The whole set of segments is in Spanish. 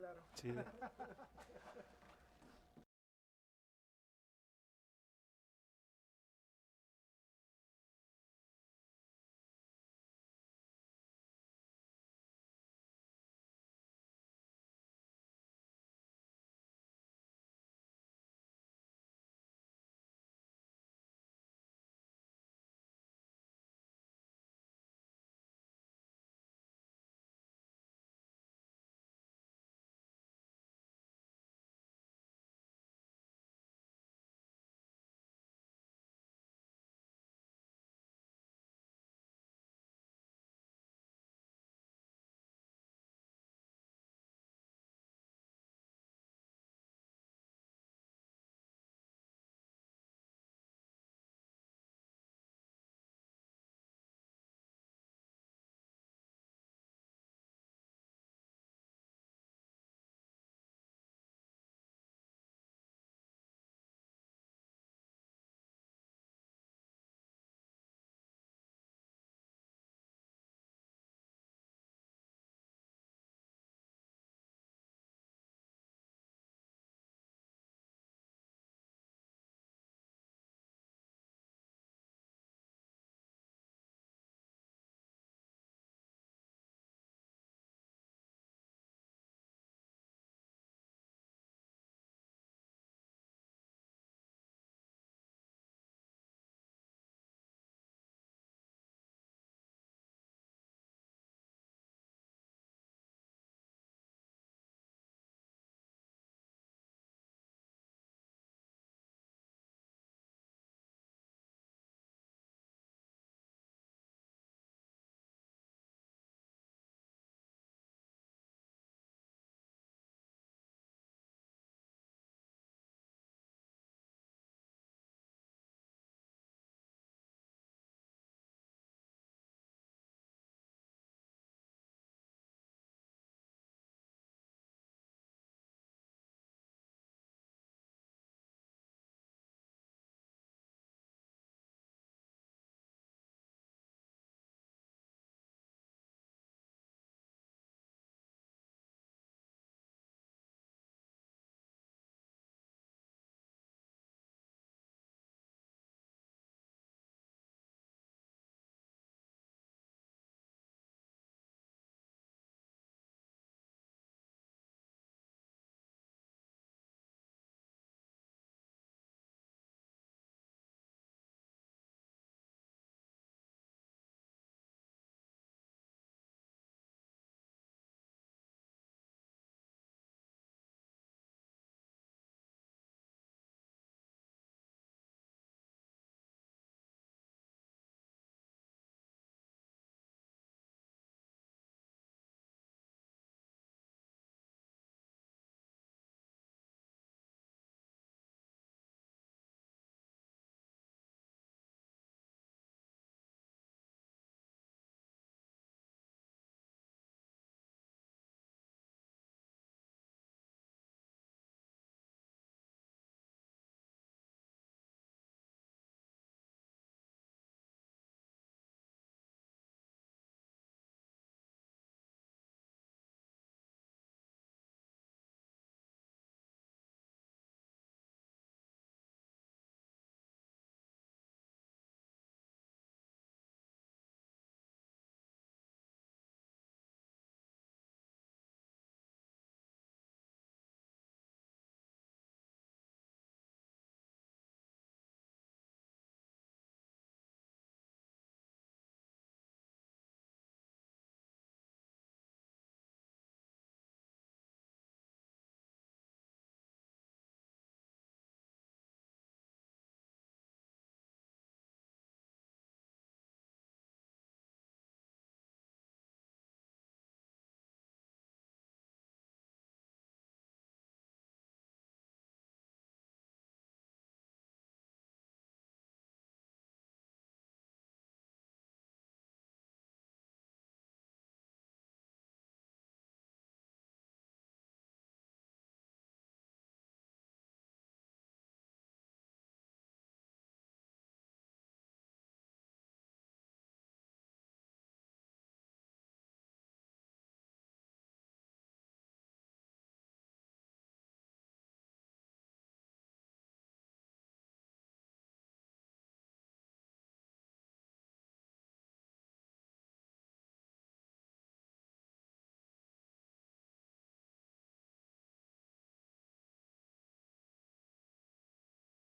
Claro. Sí.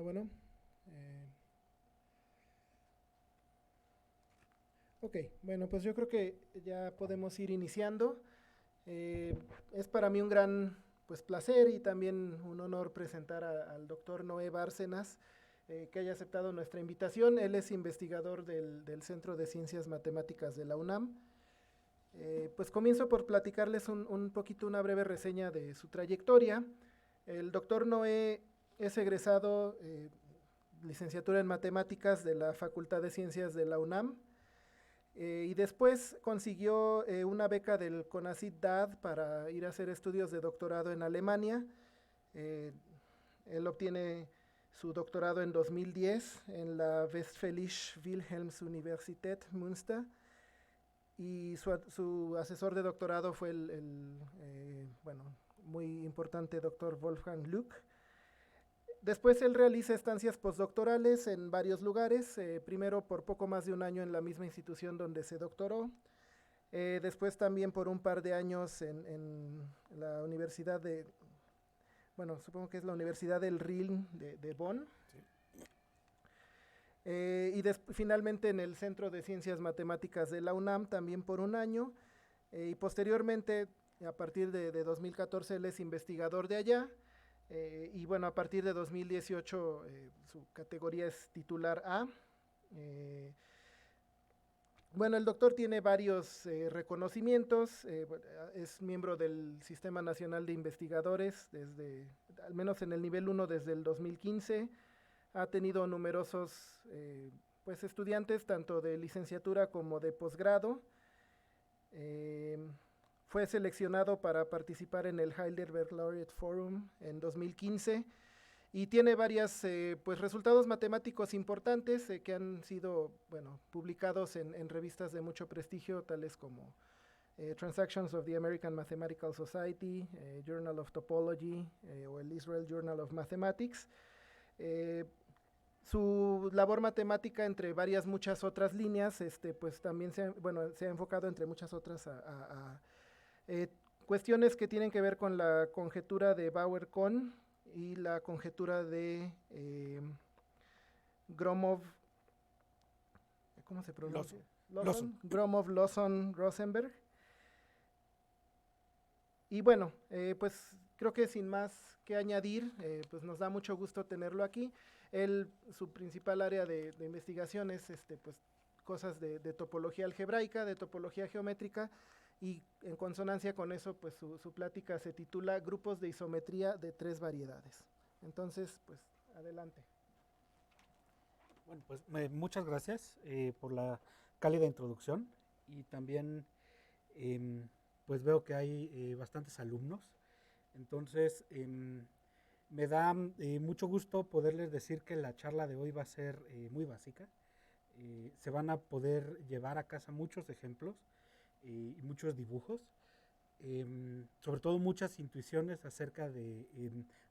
Bueno, eh, ok, bueno, pues yo creo que ya podemos ir iniciando. Eh, es para mí un gran pues, placer y también un honor presentar al doctor Noé Bárcenas, que haya aceptado nuestra invitación. Él es investigador del Centro de Ciencias Matemáticas de la UNAM. Pues comienzo por platicarles un poquito, una breve reseña de su trayectoria. El doctor Noé es egresado licenciatura en matemáticas de la Facultad de Ciencias de la UNAM. Y después consiguió una beca del CONACYT DAD para ir a hacer estudios de doctorado en Alemania. Eh, Él obtiene su doctorado en 2010 en la Westfälische Wilhelms-Universität Münster y su asesor de doctorado fue bueno, muy importante doctor Wolfgang Lück. Después él realiza estancias postdoctorales en varios lugares, primero por poco más de un año en la misma institución donde se doctoró, después también por un par de años en la Universidad de, bueno, supongo que es la Universidad del Rin de Bonn, Sí. y finalmente en el Centro de Ciencias Matemáticas de la UNAM también por un año, y posteriormente, a partir de 2014, él es investigador de allá. Y bueno, a partir de 2018 su categoría es titular A. Eh, bueno, el doctor tiene varios reconocimientos, es miembro del Sistema Nacional de Investigadores, desde, al menos en el nivel 1 desde el 2015. Ha tenido numerosos pues, estudiantes, tanto de licenciatura como de posgrado. Eh, Fue seleccionado para participar en el Heidelberg Laureate Forum en 2015 y tiene varios pues, resultados matemáticos importantes que han sido bueno, publicados en revistas de mucho prestigio, tales como Transactions of the American Mathematical Society, Journal of Topology o el Israel Journal of Mathematics. Eh, Su labor matemática, entre varias muchas otras líneas, pues también bueno, se ha enfocado, entre muchas otras, a eh, cuestiones que tienen que ver con la conjetura de Bauer-Kohn y la conjetura de Gromov, ¿cómo se pronuncia? Lawson. Lawson. Lawson, Gromov, Lawson, Rosenberg. Y bueno, pues creo que sin más que añadir, pues nos da mucho gusto tenerlo aquí. Él, su principal área de investigación es pues, cosas de topología algebraica, de topología geométrica, y en consonancia con eso, pues su plática se titula Grupos de isometría de tres variedades. Entonces, pues adelante. Bueno, pues muchas gracias por la cálida introducción y también em, pues veo que hay bastantes alumnos. Entonces, me da mucho gusto poderles decir que la charla de hoy va a ser muy básica. Se van a poder llevar a casa muchos ejemplos y muchos dibujos, sobre todo muchas intuiciones acerca de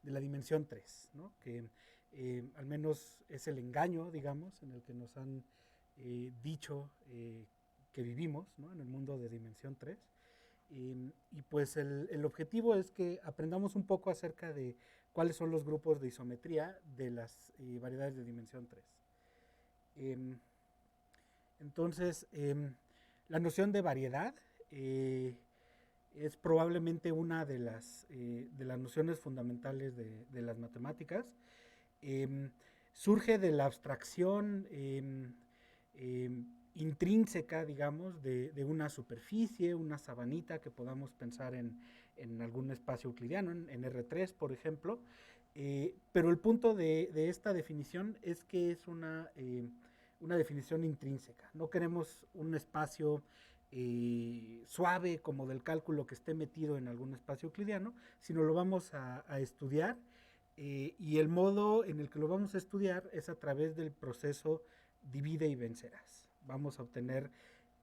la dimensión 3, ¿no? Que al menos es el engaño, digamos, en el que nos han dicho que vivimos, ¿no? En el mundo de dimensión 3. Y pues el objetivo es que aprendamos un poco acerca de cuáles son los grupos de isometría de las variedades de dimensión 3. Eh, entonces, la noción de variedad es probablemente una de las nociones fundamentales de las matemáticas. Eh, Surge de la abstracción intrínseca, digamos, de una superficie, una sabanita que podamos pensar en algún espacio euclidiano, en R3, por ejemplo. Pero el punto de esta definición es que es una definición intrínseca. No queremos un espacio suave como del cálculo que esté metido en algún espacio euclidiano, sino lo vamos a estudiar y el modo en el que lo vamos a estudiar es a través del proceso divide y vencerás. Vamos a obtener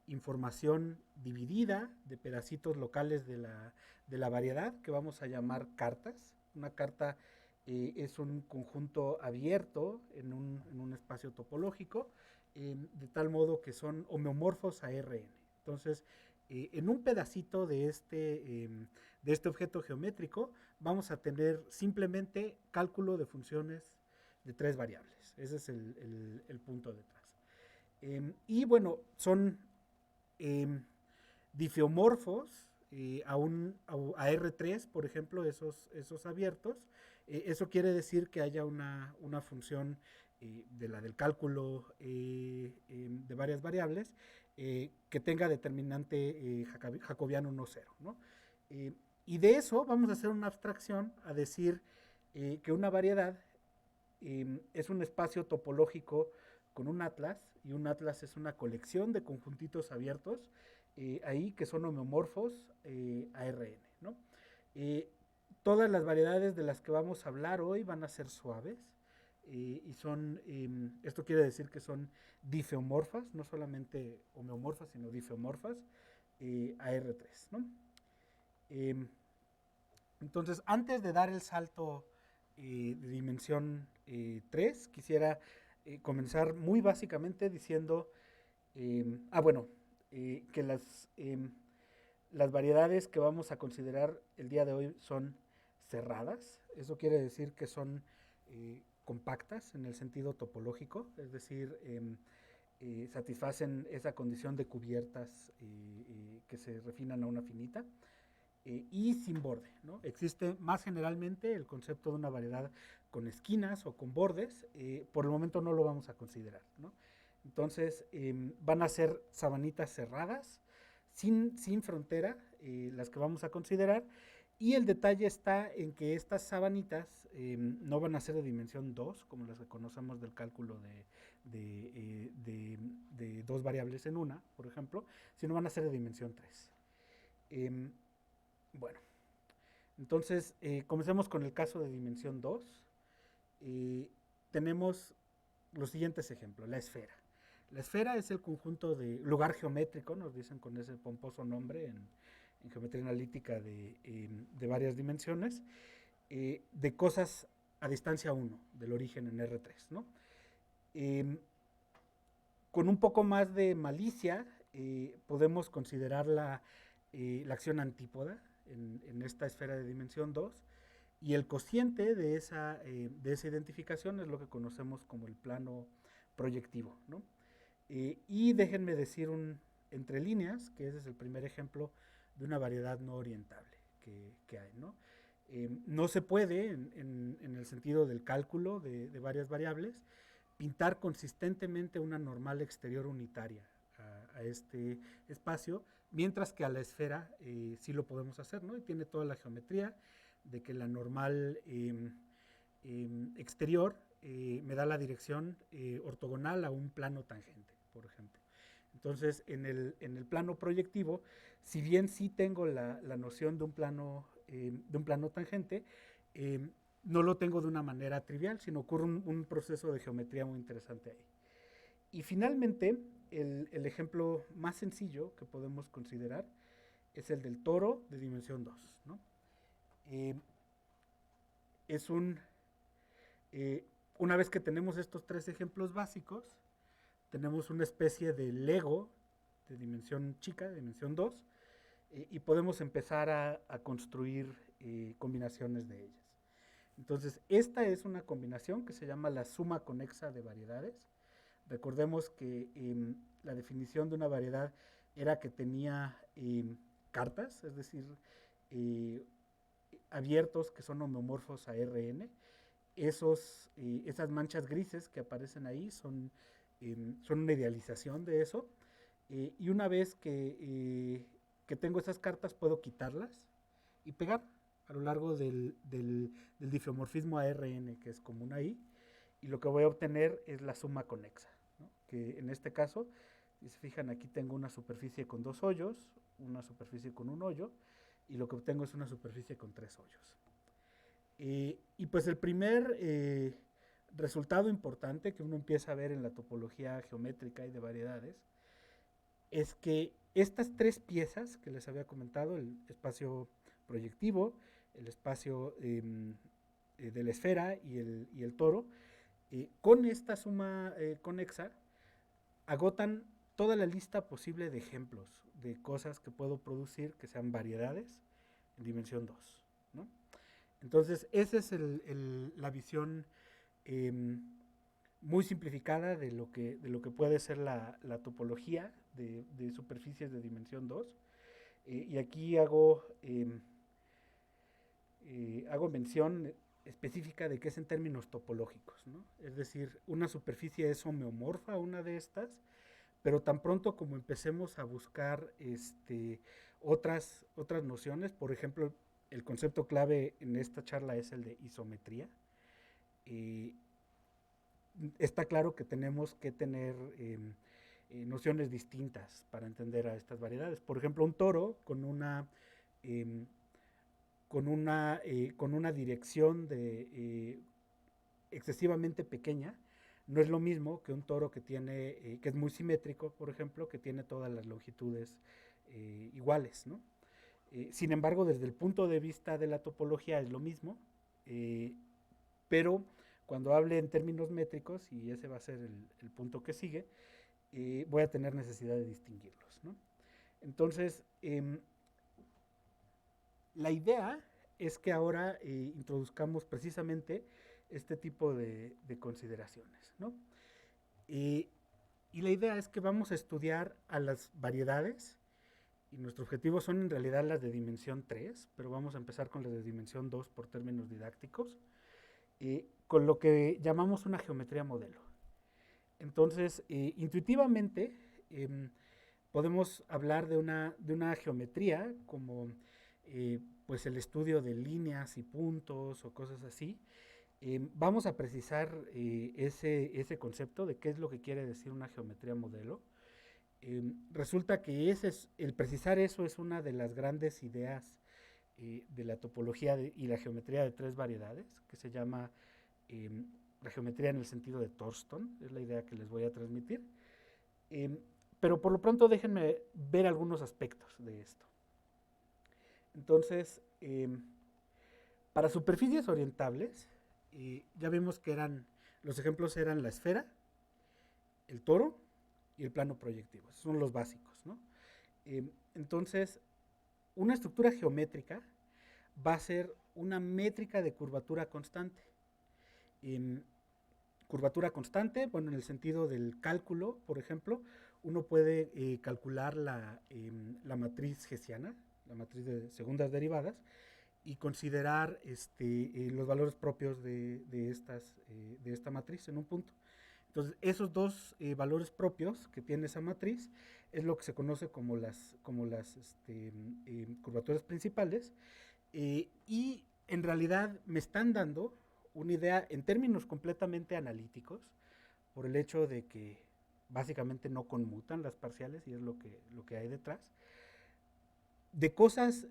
información dividida de pedacitos locales de la variedad que vamos a llamar cartas. Una carta es un conjunto abierto en un espacio topológico, de tal modo que son homeomorfos a Rn. Entonces, en un pedacito de este objeto geométrico vamos a tener simplemente cálculo de funciones de 3 variables. Ese es el punto detrás. Y bueno, son difeomorfos a R3, por ejemplo, esos abiertos. Eso quiere decir que haya una función de la del cálculo de varias variables que tenga determinante jacobiano no cero, ¿no? Y de eso vamos a hacer una abstracción a decir que una variedad es un espacio topológico con un atlas, y un atlas es una colección de conjuntitos abiertos ahí que son homeomorfos a Rn, ¿no? Todas las variedades de las que vamos a hablar hoy van a ser suaves y son, esto quiere decir que son difeomorfas, no solamente homeomorfas, sino difeomorfas a R3, ¿no? Entonces, antes de dar el salto de dimensión 3, quisiera comenzar muy básicamente diciendo, que las variedades que vamos a considerar el día de hoy son cerradas. Eso quiere decir que son compactas en el sentido topológico, es decir, satisfacen esa condición de cubiertas que se refinan a una finita. Y sin borde, ¿no? Existe más generalmente el concepto de una variedad con esquinas o con bordes. Por el momento no lo vamos a considerar, ¿no? Entonces van a ser sabanitas cerradas, sin frontera, las que vamos a considerar. Y el detalle está en que estas sabanitas no van a ser de dimensión 2, como las que conocemos del cálculo de 2 variables en una, por ejemplo, sino van a ser de dimensión 3. Bueno, entonces comencemos con el caso de dimensión 2. Tenemos los siguientes ejemplos. La esfera. La esfera es el conjunto de lugar geométrico, nos dicen con ese pomposo nombre en geometría analítica de varias dimensiones, de cosas a distancia 1 del origen en R3, ¿no? Con un poco más de malicia podemos considerar la acción antípoda en esta esfera de dimensión 2, y el cociente de esa identificación es lo que conocemos como el plano proyectivo, ¿no? Y déjenme decir entre líneas que ese es el primer ejemplo de una variedad no orientable que hay, ¿no? No se puede, en el sentido del cálculo de varias variables, pintar consistentemente una normal exterior unitaria a este espacio, mientras que a la esfera sí lo podemos hacer, ¿no? Y tiene toda la geometría de que la normal exterior me da la dirección ortogonal a un plano tangente, por ejemplo. Entonces, en el plano proyectivo, si bien sí tengo la noción de un plano tangente, no lo tengo de una manera trivial, sino ocurre un proceso de geometría muy interesante ahí. Y finalmente, el ejemplo más sencillo que podemos considerar es el del toro de dimensión 2, ¿no? Una vez que tenemos estos 3 ejemplos básicos, tenemos una especie de Lego de dimensión chica, de dimensión 2, y podemos empezar a construir combinaciones de ellas. Entonces, esta es una combinación que se llama la suma conexa de variedades. Recordemos que la definición de una variedad era que tenía cartas, es decir, abiertos que son homeomorfos a Rn. Esas manchas grises que aparecen ahí son una idealización de eso. Y una vez que tengo esas cartas, puedo quitarlas y pegar a lo largo del difeomorfismo a Rn, que es común ahí. Y lo que voy a obtener es la suma conexa, ¿no? Que en este caso, si se fijan, aquí tengo una superficie con 2 hoyos, una superficie con un hoyo, y lo que obtengo es una superficie con 3 hoyos. Y pues el primer resultado importante que uno empieza a ver en la topología geométrica y de variedades es que estas 3 piezas que les había comentado, el espacio proyectivo, el espacio de la esfera y el toro, con esta suma conexa agotan toda la lista posible de ejemplos de cosas que puedo producir que sean variedades en dimensión 2, ¿no? Entonces, esa es la visión muy simplificada de lo que puede ser la topología de superficies de dimensión 2. Y aquí hago mención específica de que es en términos topológicos, ¿no? Es decir, una superficie es homeomorfa a una de estas, pero tan pronto como empecemos a buscar otras nociones, por ejemplo, el concepto clave en esta charla es el de isometría. Está claro que tenemos que tener nociones distintas para entender a estas variedades. Por ejemplo, un toro con una dirección excesivamente pequeña no es lo mismo que un toro que es muy simétrico, por ejemplo, que tiene todas las longitudes iguales, ¿no? Sin embargo, desde el punto de vista de la topología es lo mismo, pero cuando hable en términos métricos, y ese va a ser el punto que sigue, voy a tener necesidad de distinguirlos, ¿no? Entonces, la idea es que ahora introduzcamos precisamente este tipo de consideraciones, ¿no? Y la idea es que vamos a estudiar a las variedades, y nuestro objetivo son en realidad las de dimensión 3, pero vamos a empezar con las de dimensión 2 por términos didácticos, con lo que llamamos una geometría modelo. Entonces, intuitivamente, podemos hablar de una geometría como pues el estudio de líneas y puntos o cosas así. Vamos a precisar ese concepto de qué es lo que quiere decir una geometría modelo. Resulta que el precisar eso es una de las grandes ideas de la topología y la geometría de 3 variedades, que se llama la geometría en el sentido de Thurston, es la idea que les voy a transmitir. Pero por lo pronto déjenme ver algunos aspectos de esto. Entonces, para superficies orientables, ya vimos que los ejemplos eran la esfera, el toro y el plano proyectivo. Esos son los básicos, ¿no? Entonces, una estructura geométrica va a ser una métrica de curvatura constante. Curvatura constante, bueno, en el sentido del cálculo, por ejemplo, uno puede calcular la matriz hessiana, la matriz de segundas derivadas, y considerar los valores propios de esta matriz en un punto. Entonces, esos dos valores propios que tiene esa matriz es lo que se conoce como las curvaturas principales, y en realidad me están dando una idea en términos completamente analíticos, por el hecho de que básicamente no conmutan las parciales, y es lo que hay detrás, de cosas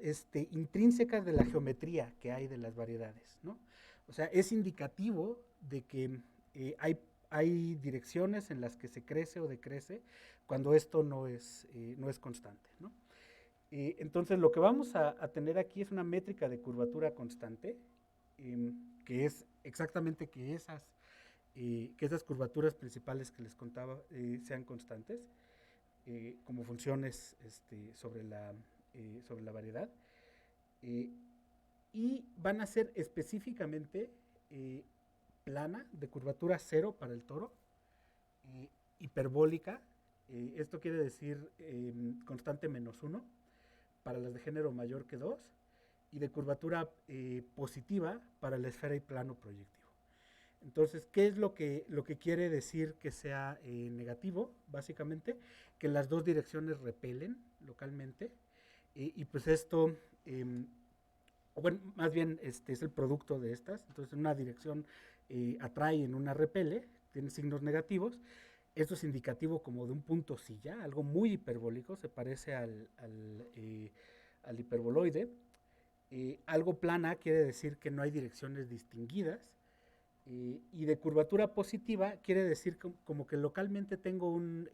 intrínsecas de la geometría que hay de las variedades, ¿no? O sea, es indicativo de que hay direcciones en las que se crece o decrece cuando esto no es constante, ¿no? Entonces, lo que vamos a tener aquí es una métrica de curvatura constante, que es exactamente que esas curvaturas principales que les contaba sean constantes, como funciones sobre la variedad, y van a ser específicamente plana, de curvatura 0 para el toro, hiperbólica, esto quiere decir constante -1 para las de género mayor que 2, y de curvatura positiva para la esfera y plano proyectivo. Entonces, ¿qué es lo que quiere decir que sea negativo? Básicamente, que las dos direcciones repelen localmente, y pues esto, bueno, más bien es el producto de estas. Entonces, en una dirección atrae, en una repele, tiene signos negativos. Esto es indicativo como de un punto silla, algo muy hiperbólico, se parece al hiperboloide. Algo plana quiere decir que no hay direcciones distinguidas, y de curvatura positiva quiere decir como que localmente tengo un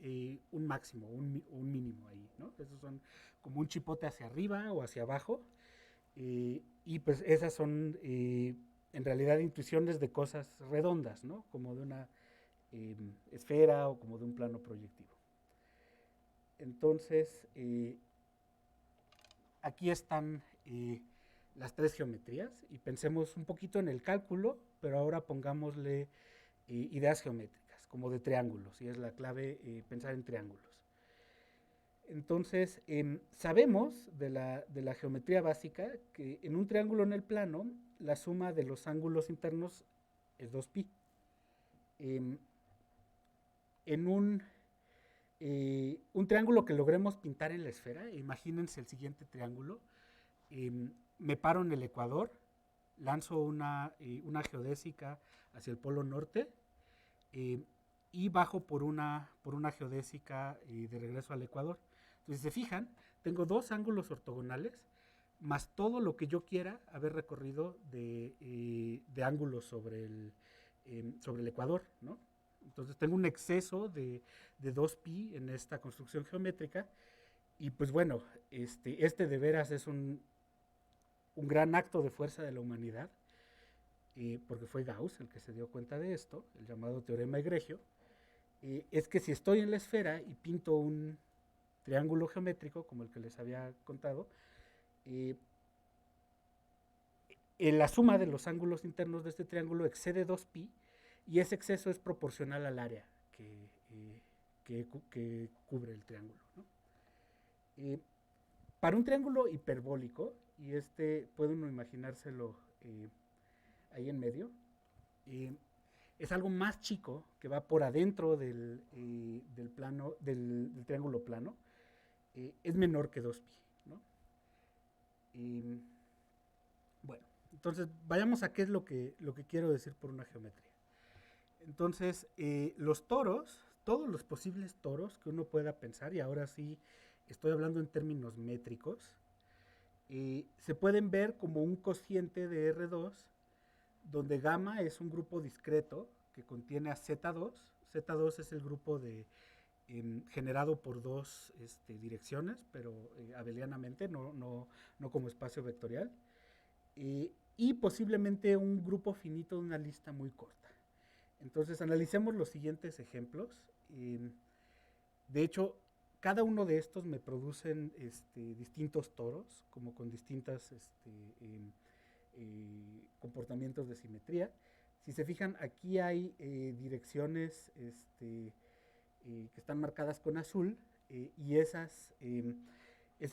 máximo, un mínimo ahí, ¿no? Esos son como un chipote hacia arriba o hacia abajo, y pues esas son en realidad intuiciones de cosas redondas, ¿no? Como de una esfera o como de un plano proyectivo. Entonces, aquí están las 3 geometrías, y pensemos un poquito en el cálculo, pero ahora pongámosle ideas geométricas, como de triángulos, y es la clave pensar en triángulos. Entonces, sabemos de la geometría básica que en un triángulo en el plano, la suma de los ángulos internos es 2pi. En un triángulo que logremos pintar en la esfera, imagínense el siguiente triángulo, me paro en el ecuador, lanzo una geodésica hacia el polo norte y bajo por una geodésica de regreso al ecuador. Entonces, si se fijan, tengo dos ángulos ortogonales más todo lo que yo quiera haber recorrido de ángulos sobre el ecuador, ¿no? Entonces tengo un exceso de 2pi en esta construcción geométrica y pues bueno, este de veras es un gran acto de fuerza de la humanidad, porque fue Gauss el que se dio cuenta de esto, el llamado teorema egregio, es que si estoy en la esfera y pinto un triángulo geométrico, como el que les había contado, la suma de los ángulos internos de este triángulo excede 2pi y ese exceso es proporcional al área que cubre el triángulo, ¿no? Para un triángulo hiperbólico, y puede uno imaginárselo ahí en medio, es algo más chico que va por adentro del triángulo plano, es menor que 2pi, ¿no? Bueno, entonces vayamos a qué es lo que quiero decir por una geometría. Entonces, los toros, todos los posibles toros que uno pueda pensar, y ahora sí estoy hablando en términos métricos, se pueden ver como un cociente de R2, donde gamma es un grupo discreto que contiene a Z2. Z2 es el grupo generado por dos direcciones, pero abelianamente, no como espacio vectorial, y posiblemente un grupo finito de una lista muy corta. Entonces, analicemos los siguientes ejemplos. De hecho, cada uno de estos me producen distintos toros, como con distintos comportamientos de simetría. Si se fijan, aquí hay direcciones que están marcadas con azul, y ese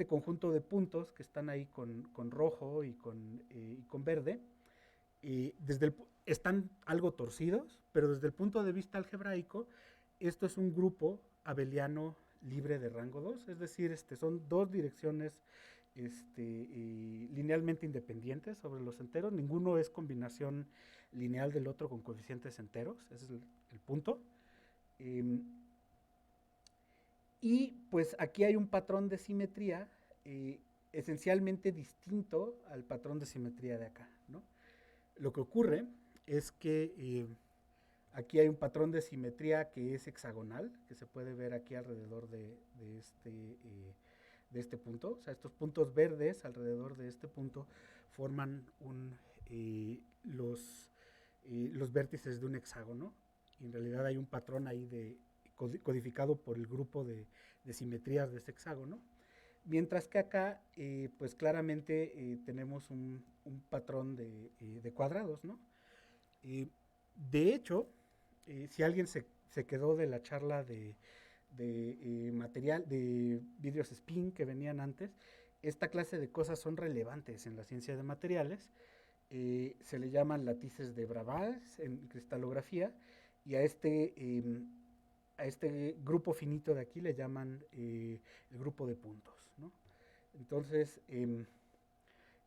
conjunto de puntos que están ahí con rojo y con verde, están algo torcidos, pero desde el punto de vista algebraico, esto es un grupo abeliano libre de rango 2, es decir, son dos direcciones linealmente independientes sobre los enteros, ninguno es combinación lineal del otro con coeficientes enteros, ese es el punto. Y pues aquí hay un patrón de simetría esencialmente distinto al patrón de simetría de acá, ¿no? Lo que ocurre es que aquí hay un patrón de simetría que es hexagonal, que se puede ver aquí alrededor de este punto. O sea, estos puntos verdes alrededor de este punto forman los vértices de un hexágono. Y en realidad hay un patrón ahí codificado por el grupo de simetrías de ese hexágono. Mientras que acá, pues claramente tenemos un patrón de cuadrados, ¿no? De hecho, si alguien se quedó de la charla de vidrios spin que venían antes, esta clase de cosas son relevantes en la ciencia de materiales. Se le llaman latices de Bravais en cristalografía, y a este grupo finito de aquí le llaman el grupo de puntos, ¿no? Entonces,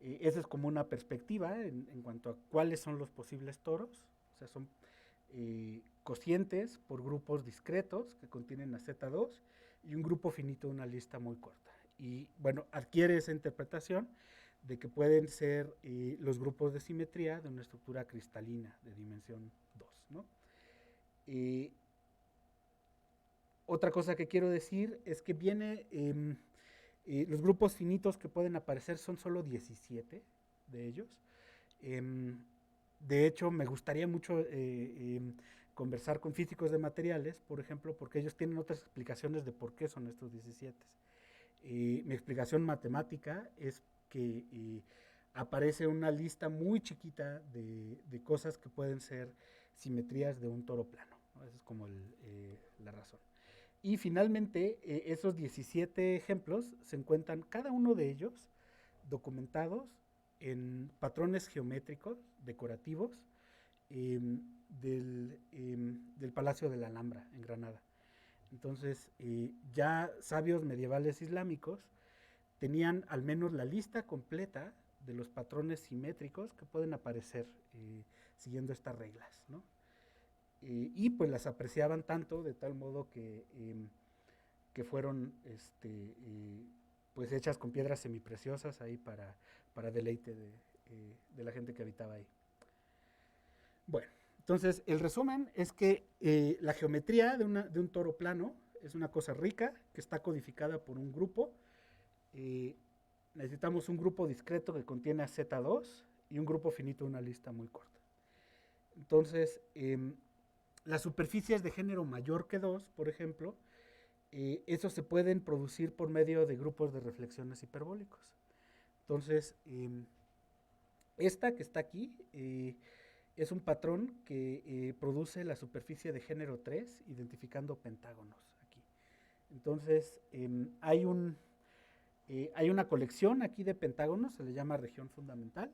esa es como una perspectiva en cuanto a cuáles son los posibles toros. O sea, son cocientes por grupos discretos que contienen a Z2 y un grupo finito de una lista muy corta. Y bueno, adquiere esa interpretación de que pueden ser los grupos de simetría de una estructura cristalina de dimensión 2, ¿no? Otra cosa que quiero decir es que los grupos finitos que pueden aparecer son solo 17 de ellos. De hecho, me gustaría mucho conversar con físicos de materiales, por ejemplo, porque ellos tienen otras explicaciones de por qué son estos 17. Mi explicación matemática es que aparece una lista muy chiquita de cosas que pueden ser simetrías de un toro plano, ¿no? Esa es como la razón. Y finalmente, esos 17 ejemplos se encuentran cada uno de ellos documentados en patrones geométricos decorativos del Palacio de la Alhambra en Granada. Entonces, ya sabios medievales islámicos tenían al menos la lista completa de los patrones simétricos que pueden aparecer siguiendo estas reglas, ¿no? Y pues las apreciaban tanto de tal modo que fueron pues hechas con piedras semipreciosas ahí para deleite de la gente que habitaba ahí. Bueno, entonces el resumen es que la geometría de un toro plano es una cosa rica que está codificada por un grupo. Necesitamos un grupo discreto que contiene a Z2 y un grupo finito, una lista muy corta. Entonces, las superficies de género mayor que 2, por ejemplo, esos se pueden producir por medio de grupos de reflexiones hiperbólicos. Entonces, esta que está aquí es un patrón que produce la superficie de género 3, identificando pentágonos aquí. Entonces, hay una colección aquí de pentágonos, se le llama región fundamental,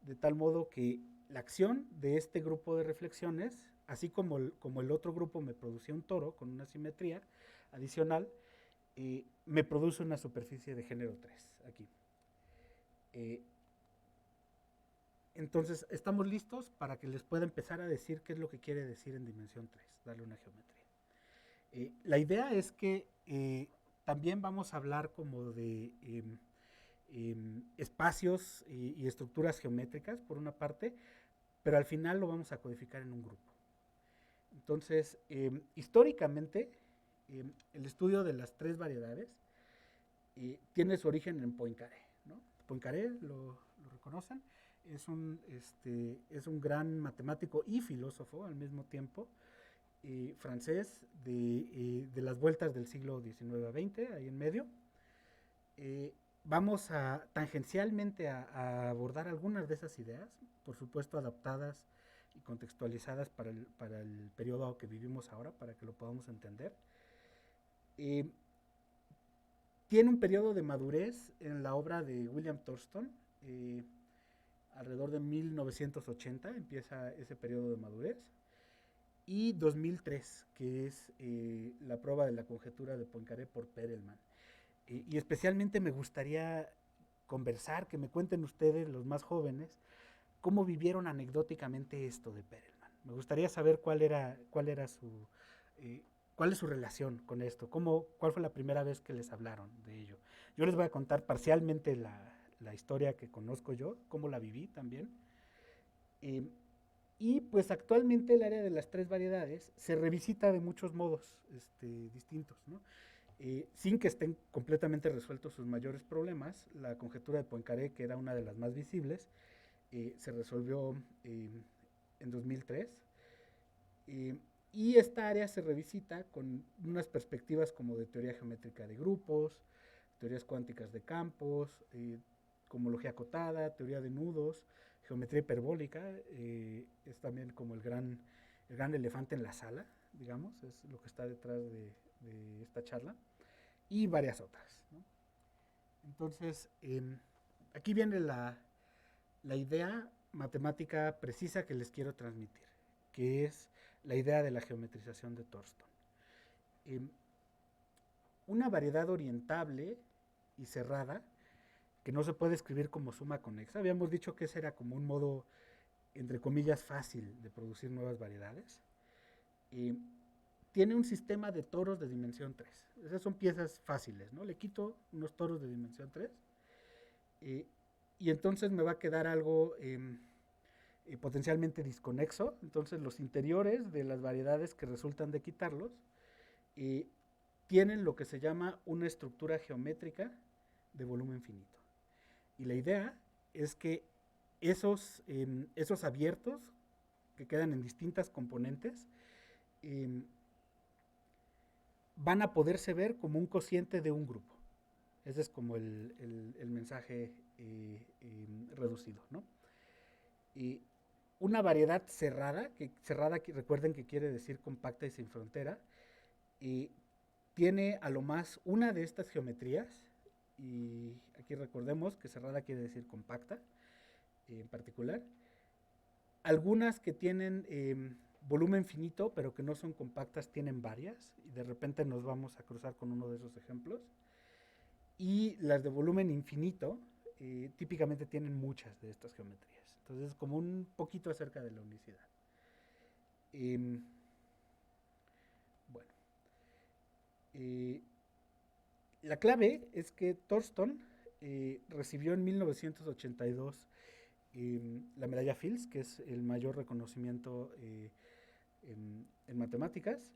de tal modo que la acción de este grupo de reflexiones, así como el otro grupo me producía un toro con una simetría adicional, me produce una superficie de género 3 aquí. Entonces, estamos listos para que les pueda empezar a decir qué es lo que quiere decir en dimensión 3, darle una geometría. La idea es que también vamos a hablar como de espacios y estructuras geométricas, por una parte, pero al final lo vamos a codificar en un grupo. Entonces, históricamente, el estudio de las 3 variedades tiene su origen en Poincaré, ¿no? Poincaré, ¿lo reconocen? Es un gran matemático y filósofo al mismo tiempo, francés de las vueltas del siglo XIX a XX, ahí en medio. Vamos tangencialmente a abordar algunas de esas ideas, por supuesto adaptadas y contextualizadas para el periodo que vivimos ahora, para que lo podamos entender. Tiene un periodo de madurez en la obra de William Thurston. Alrededor de 1980 empieza ese periodo de madurez, y 2003, que es la prueba de la conjetura de Poincaré por Perelman. Y especialmente me gustaría conversar, que me cuenten ustedes, los más jóvenes, cómo vivieron anecdóticamente esto de Perelman. Me gustaría saber cuál es su relación con esto, cuál fue la primera vez que les hablaron de ello. Yo les voy a contar parcialmente la historia que conozco yo, cómo la viví también. Y pues actualmente el área de las 3 variedades se revisita de muchos modos distintos, ¿no? Sin que estén completamente resueltos sus mayores problemas. La conjetura de Poincaré, que era una de las más visibles, se resolvió en 2003. Y esta área se revisita con unas perspectivas como de teoría geométrica de grupos, teorías cuánticas de campos, cohomología acotada, teoría de nudos, geometría hiperbólica, es también como el gran elefante en la sala, digamos, es lo que está detrás de esta charla, y varias otras, ¿no? Entonces, aquí viene la idea matemática precisa que les quiero transmitir, que es la idea de la geometrización de Thurston. Una variedad orientable y cerrada, que no se puede escribir como suma conexa. Habíamos dicho que ese era como un modo, entre comillas, fácil de producir nuevas variedades. Tiene un sistema de toros de dimensión 3. Esas son piezas fáciles, ¿no? Le quito unos toros de dimensión 3 y entonces me va a quedar algo potencialmente disconexo. Entonces los interiores de las variedades que resultan de quitarlos tienen lo que se llama una estructura geométrica de volumen finito. Y la idea es que esos abiertos que quedan en distintas componentes van a poderse ver como un cociente de un grupo. Ese es como el mensaje reducido, ¿no? una variedad cerrada, recuerden que quiere decir compacta y sin frontera, y tiene a lo más una de estas geometrías, y aquí recordemos que cerrada quiere decir compacta en particular. Algunas que tienen volumen finito, pero que no son compactas, tienen varias, y de repente nos vamos a cruzar con uno de esos ejemplos. Y las de volumen infinito típicamente tienen muchas de estas geometrías. Entonces es como un poquito acerca de la unicidad. Bueno, la clave es que Thurston recibió en 1982 la medalla Fields, que es el mayor reconocimiento en matemáticas,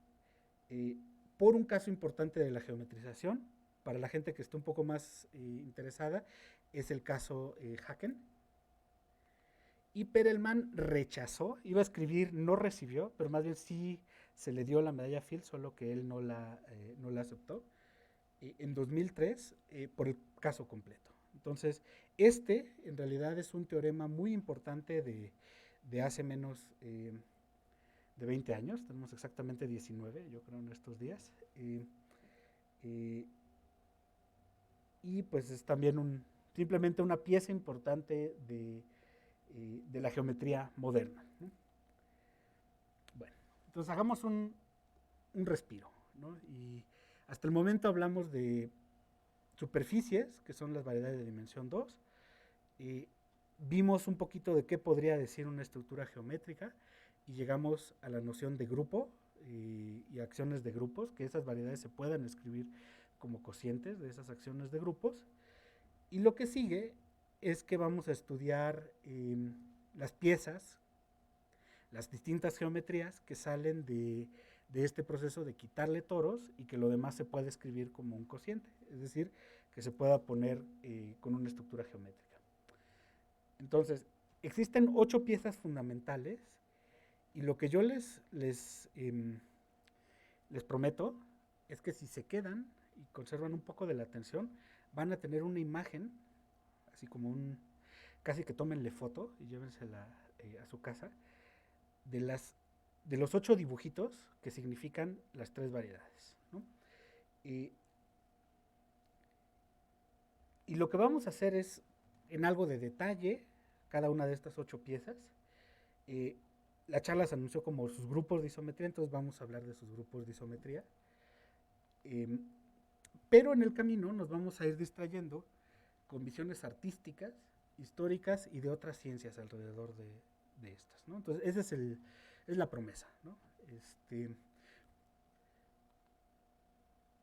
por un caso importante de la geometrización. Para la gente que está un poco más interesada, es el caso Haken. Y Perelman rechazó, iba a escribir, no recibió, pero más bien sí se le dio la medalla Fields, solo que él no la aceptó, en 2003 por el caso completo. Entonces, en realidad es un teorema muy importante de hace menos de 20 años, tenemos exactamente 19, yo creo, en estos días. Y pues es también simplemente una pieza importante de la geometría moderna, ¿no? Bueno, entonces hagamos un respiro, ¿no? Y hasta el momento hablamos de superficies, que son las variedades de dimensión 2. Vimos un poquito de qué podría decir una estructura geométrica y llegamos a la noción de grupo y acciones de grupos, que esas variedades se puedan escribir como cocientes de esas acciones de grupos. Y lo que sigue es que vamos a estudiar las piezas, las distintas geometrías que salen de este proceso de quitarle toros y que lo demás se puede escribir como un cociente, es decir, que se pueda poner con una estructura geométrica. Entonces, existen 8 piezas fundamentales y lo que yo les prometo es que si se quedan y conservan un poco de la atención, van a tener una imagen, así como casi que tómenle foto y llévensela a su casa, de los 8 dibujitos que significan las 3 variedades, ¿no? Y lo que vamos a hacer es, en algo de detalle, cada una de estas 8 piezas. La charla se anunció como sus grupos de isometría, entonces vamos a hablar de sus grupos de isometría. Pero en el camino nos vamos a ir distrayendo con visiones artísticas, históricas y de otras ciencias alrededor de estas, ¿no? Entonces, esa es la promesa, ¿no?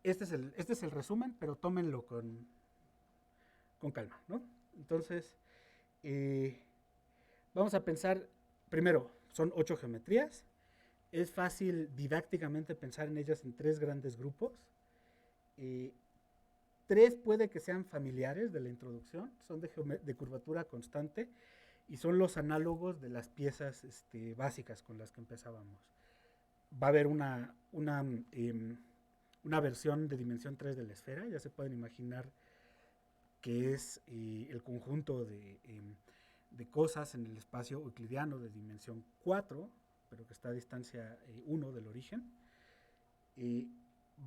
Este es el resumen, pero tómenlo con calma, ¿no? Entonces, vamos a pensar, primero, son 8 geometrías. Es fácil didácticamente pensar en ellas en 3 grandes grupos. 3 puede que sean familiares de la introducción, son de curvatura constante y son los análogos de las piezas básicas con las que empezábamos. Va a haber una versión de dimensión 3 de la esfera, ya se pueden imaginar que es el conjunto de cosas en el espacio euclidiano de dimensión 4, pero que está a distancia 1 del origen.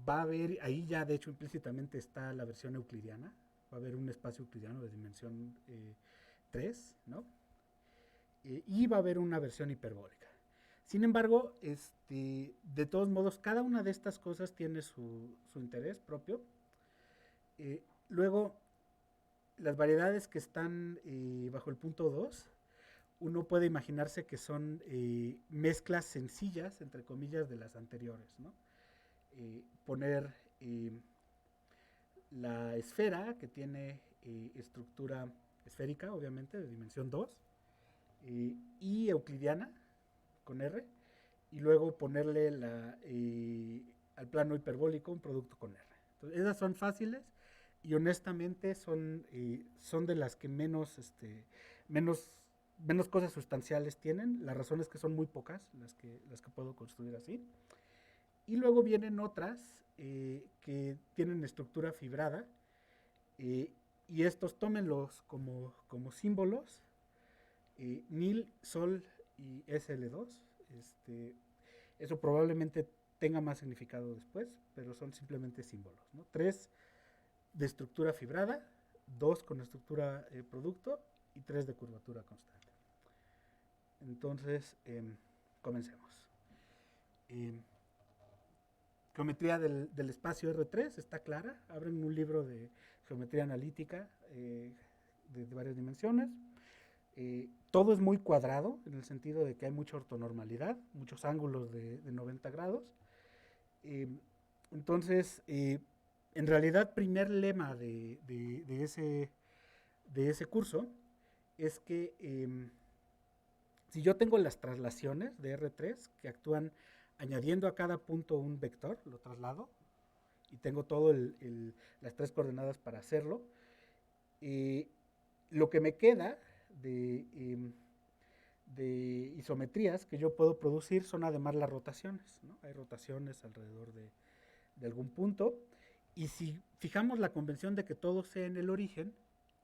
Va a haber, ahí ya de hecho implícitamente está la versión euclidiana, va a haber un espacio euclidiano de dimensión 3, ¿no? Y va a haber una versión hiperbólica. Sin embargo, de todos modos, cada una de estas cosas tiene su interés propio. Luego, las variedades que están bajo el punto 2, uno puede imaginarse que son mezclas sencillas, entre comillas, de las anteriores, ¿no? Poner la esfera, que tiene estructura esférica, obviamente, de dimensión 2, y euclidiana, con R, y luego ponerle al plano hiperbólico un producto con R. Entonces, esas son fáciles y honestamente son de las que menos cosas sustanciales tienen. La razón es que son muy pocas las que puedo construir así. Y luego vienen otras que tienen estructura fibrada y estos tómenlos como símbolos. Nil, Sol y SL2. Eso probablemente tenga más significado después, pero son simplemente símbolos, ¿no? 3 de estructura fibrada, 2 con estructura producto y 3 de curvatura constante. Entonces, comencemos. Geometría del espacio R3 está clara. Abren un libro de geometría analítica de varias dimensiones. Todo es muy cuadrado, en el sentido de que hay mucha ortonormalidad, muchos ángulos de 90 grados. Entonces, en realidad, primer lema de ese curso es que si yo tengo las traslaciones de R3 que actúan añadiendo a cada punto un vector, lo traslado, y tengo todo las 3 coordenadas para hacerlo, lo que me queda de isometrías que yo puedo producir son además las rotaciones, ¿no? Hay rotaciones alrededor de algún punto, y si fijamos la convención de que todo sea en el origen,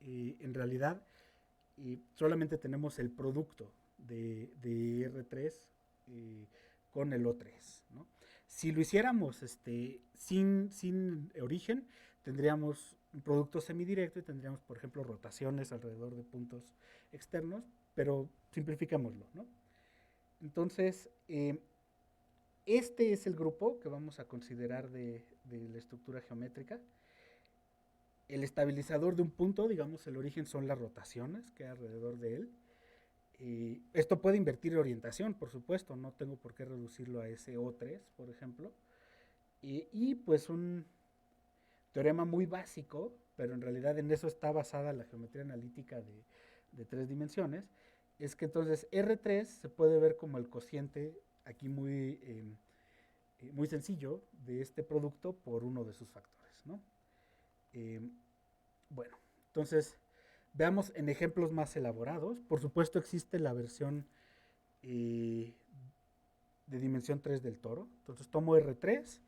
en realidad solamente tenemos el producto de R3 con el O3, ¿no? Si lo hiciéramos sin origen, tendríamos un producto semidirecto y tendríamos, por ejemplo, rotaciones alrededor de puntos externos, pero simplifiquémoslo, ¿no? Entonces, este es el grupo que vamos a considerar de la estructura geométrica. El estabilizador de un punto, digamos, el origen son las rotaciones que hay alrededor de él. Esto puede invertir orientación, por supuesto, no tengo por qué reducirlo a ese O3, por ejemplo. Y pues un teorema muy básico, pero en realidad en eso está basada la geometría analítica de 3 dimensiones, es que entonces R3 se puede ver como el cociente aquí muy sencillo de este producto por uno de sus factores, ¿no? Bueno, entonces veamos en ejemplos más elaborados. Por supuesto existe la versión de dimensión 3 del toro. Entonces tomo R3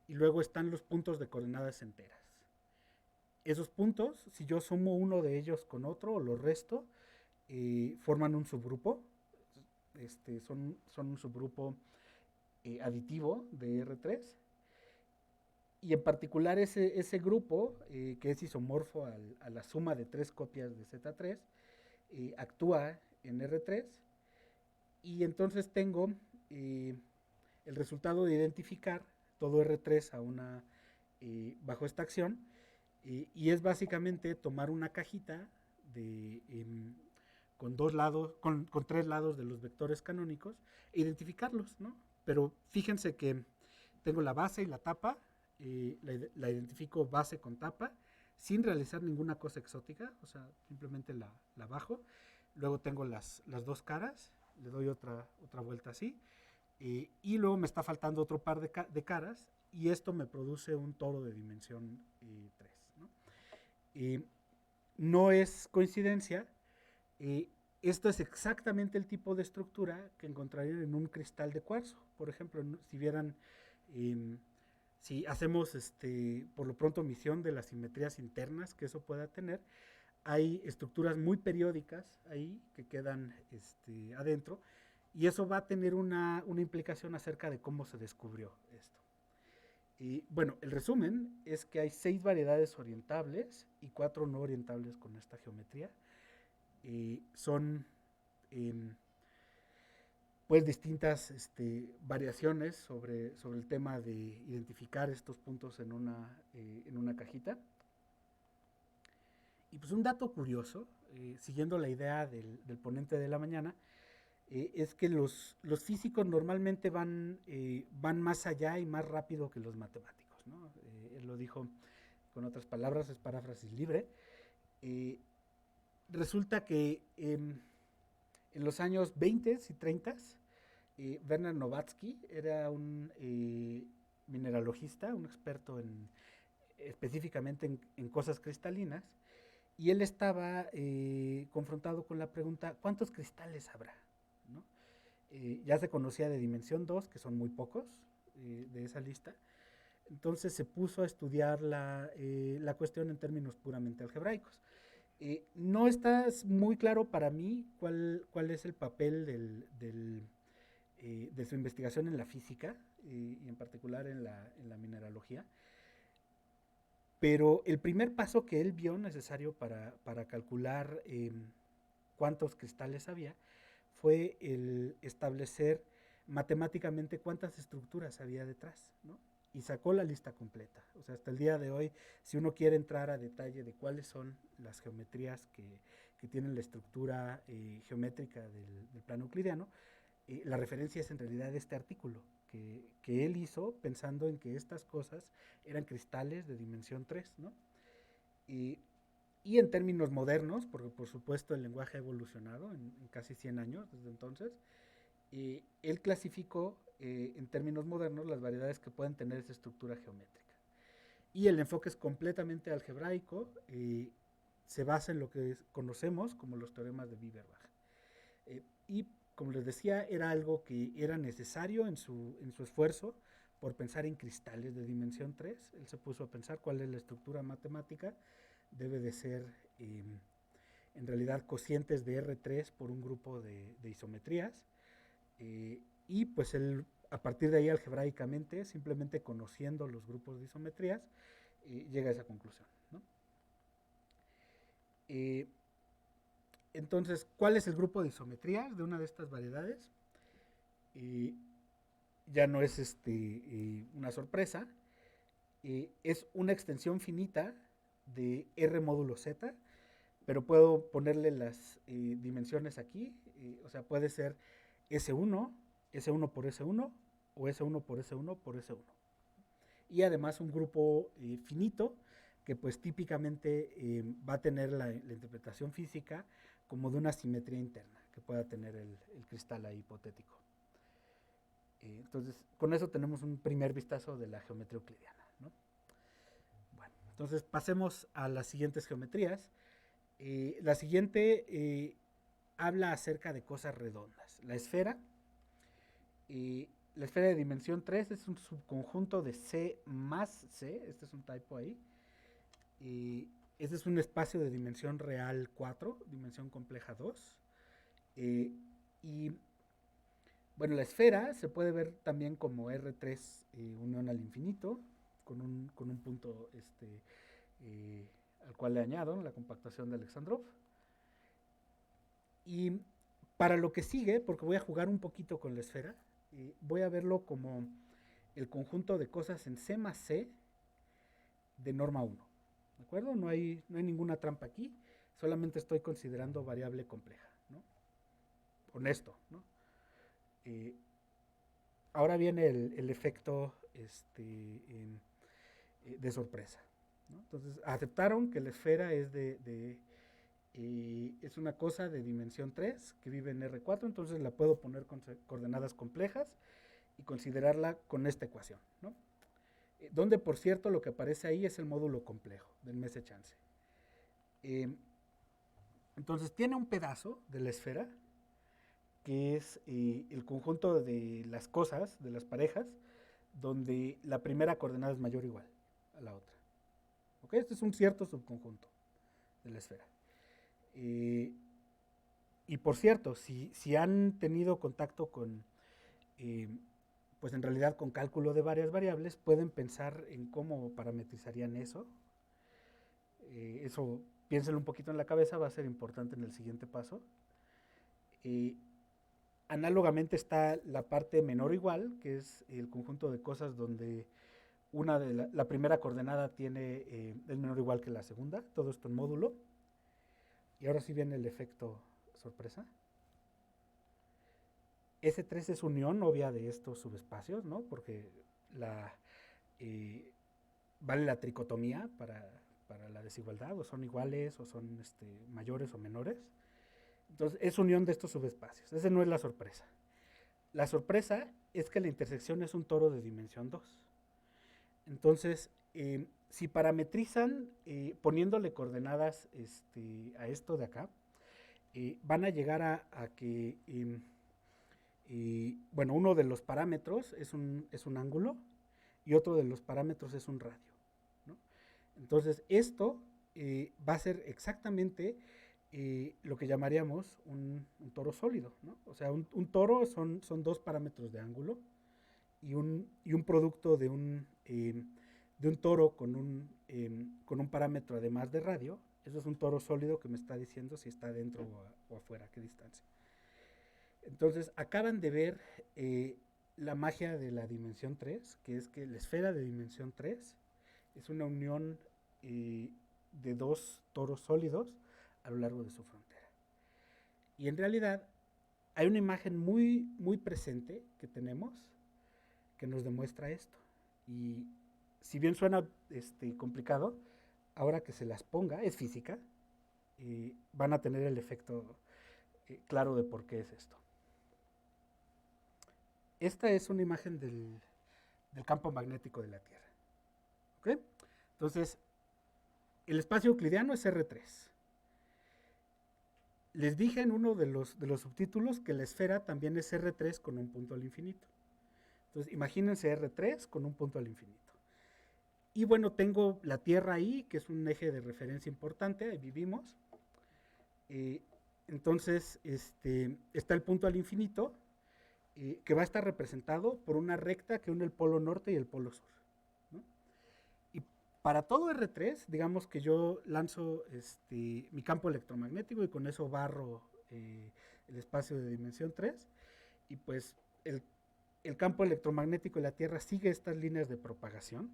y luego están los puntos de coordenadas enteras. Esos puntos, si yo sumo uno de ellos con otro o los resto, forman un subgrupo. Son un subgrupo aditivo de R3. Y en particular ese grupo, que es isomorfo a la suma de 3 copias de Z3, actúa en R3, y entonces tengo el resultado de identificar todo R3 bajo esta acción, y es básicamente tomar una cajita con 3 lados de los vectores canónicos e identificarlos, ¿no? Pero fíjense que tengo la base y la tapa. La identifico base con tapa sin realizar ninguna cosa exótica, o sea, simplemente la bajo. Luego tengo las 2 caras, le doy otra vuelta así, y luego me está faltando otro par de caras, y esto me produce un toro de dimensión 3, ¿no? No es coincidencia, esto es exactamente el tipo de estructura que encontrarían en un cristal de cuarzo. Por ejemplo, si vieran... si hacemos por lo pronto omisión de las simetrías internas que eso pueda tener, hay estructuras muy periódicas ahí que quedan adentro, y eso va a tener una implicación acerca de cómo se descubrió esto. Y bueno, el resumen es que hay 6 variedades orientables y 4 no orientables con esta geometría. Son pues distintas variaciones sobre el tema de identificar estos puntos en una cajita. Y pues un dato curioso, siguiendo la idea del ponente de la mañana, es que los físicos normalmente van más allá y más rápido que los matemáticos, ¿no? Él lo dijo con otras palabras, es paráfrasis libre. Resulta que en los años 20 y 30, Werner Nowatzki era un mineralogista, un experto específicamente en cosas cristalinas, y él estaba confrontado con la pregunta, ¿cuántos cristales habrá? ¿No? Ya se conocía de dimensión 2, que son muy pocos de esa lista. Entonces se puso a estudiar la cuestión en términos puramente algebraicos. No está muy claro para mí cuál es el papel de su investigación en la física y en particular en la mineralogía, pero el primer paso que él vio necesario para calcular cuántos cristales había fue el establecer matemáticamente cuántas estructuras había detrás, ¿no? Y sacó la lista completa. O sea, hasta el día de hoy, si uno quiere entrar a detalle de cuáles son las geometrías que tienen la estructura geométrica del plano euclidiano, la referencia es en realidad este artículo que él hizo pensando en que estas cosas eran cristales de dimensión 3, ¿no? Y, y en términos modernos, porque por supuesto el lenguaje ha evolucionado en casi 100 años desde entonces, él clasificó en términos modernos las variedades que pueden tener esa estructura geométrica. Y el enfoque es completamente algebraico, se basa en lo que conocemos como los teoremas de Bieberbach. Y como les decía, era algo que era necesario en su esfuerzo por pensar en cristales de dimensión 3. Él se puso a pensar cuál es la estructura matemática, debe de ser en realidad cocientes de R3 por un grupo de isometrías, y pues él a partir de ahí algebraicamente, simplemente conociendo los grupos de isometrías, llega a esa conclusión, ¿no? Entonces, ¿cuál es el grupo de isometrías de una de estas variedades? Ya no es una sorpresa, es una extensión finita de R módulo Z, pero puedo ponerle las dimensiones aquí, o sea, puede ser S1, S1 por S1 o S1 por S1 por S1. Y además un grupo finito que pues típicamente va a tener la interpretación física como de una simetría interna que pueda tener el cristal ahí hipotético. Entonces, con eso tenemos un primer vistazo de la geometría euclidiana, ¿no? Bueno, entonces pasemos a las siguientes geometrías. La siguiente habla acerca de cosas redondas. La esfera de dimensión 3 es un subconjunto de C más C, este es un typo ahí. Este es un espacio de dimensión real 4, dimensión compleja 2. Y bueno, la esfera se puede ver también como R3 unión al infinito, con un punto al cual le añado la compactación de Alexandrov. Y para lo que sigue, porque voy a jugar un poquito con la esfera, voy a verlo como el conjunto de cosas en C más C de norma 1. ¿De acuerdo? No hay ninguna trampa aquí, solamente estoy considerando variable compleja, ¿no? Honesto, ¿no? Ahora viene el efecto de sorpresa, ¿no? Entonces, aceptaron que la esfera es es una cosa de dimensión 3 que vive en R4, entonces la puedo poner con coordenadas complejas y considerarla con esta ecuación, ¿no? Donde, por cierto, lo que aparece ahí es el módulo complejo del Mese Chance. Entonces, tiene un pedazo de la esfera que es el conjunto de las cosas, de las parejas, donde la primera coordenada es mayor o igual a la otra. ¿Ok? Este es un cierto subconjunto de la esfera. Y por cierto, si han tenido contacto con, pues en realidad con cálculo de varias variables, pueden pensar en cómo parametrizarían eso. Eso, piénsenlo un poquito en la cabeza, va a ser importante en el siguiente paso. Análogamente está la parte menor o igual, que es el conjunto de cosas donde la primera coordenada tiene es menor o igual que la segunda, todo esto en módulo. Y ahora sí viene el efecto sorpresa. S3 es unión obvia de estos subespacios, ¿no? Porque vale la tricotomía para la desigualdad, o son iguales, o son mayores o menores. Entonces, es unión de estos subespacios. Esa no es la sorpresa. La sorpresa es que la intersección es un toro de dimensión 2. Entonces, si parametrizan poniéndole coordenadas a esto de acá, van a llegar a que, bueno, uno de los parámetros es un ángulo y otro de los parámetros es un radio, ¿no? Entonces, esto va a ser exactamente lo que llamaríamos un toro sólido, ¿no? O sea, un toro son 2 parámetros de ángulo y un producto de un toro con un parámetro además de radio. Eso es un toro sólido que me está diciendo si está dentro o afuera, a qué distancia. Entonces, acaban de ver la magia de la dimensión 3, que es que la esfera de dimensión 3 es una unión de 2 toros sólidos a lo largo de su frontera. Y en realidad hay una imagen muy, muy presente que tenemos que nos demuestra esto. Y si bien suena complicado, ahora que se las ponga, es física, van a tener el efecto claro de por qué es esto. Esta es una imagen del campo magnético de la Tierra. ¿Okay? Entonces, el espacio euclidiano es R3. Les dije en uno de los subtítulos que la esfera también es R3 con un punto al infinito. Entonces, imagínense R3 con un punto al infinito. Y bueno, tengo la Tierra ahí, que es un eje de referencia importante, ahí vivimos. Entonces, está el punto al infinito, que va a estar representado por una recta que une el polo norte y el polo sur, ¿no? Y para todo R3, digamos que yo lanzo mi campo electromagnético y con eso barro el espacio de dimensión 3, y pues el campo electromagnético de la Tierra sigue estas líneas de propagación.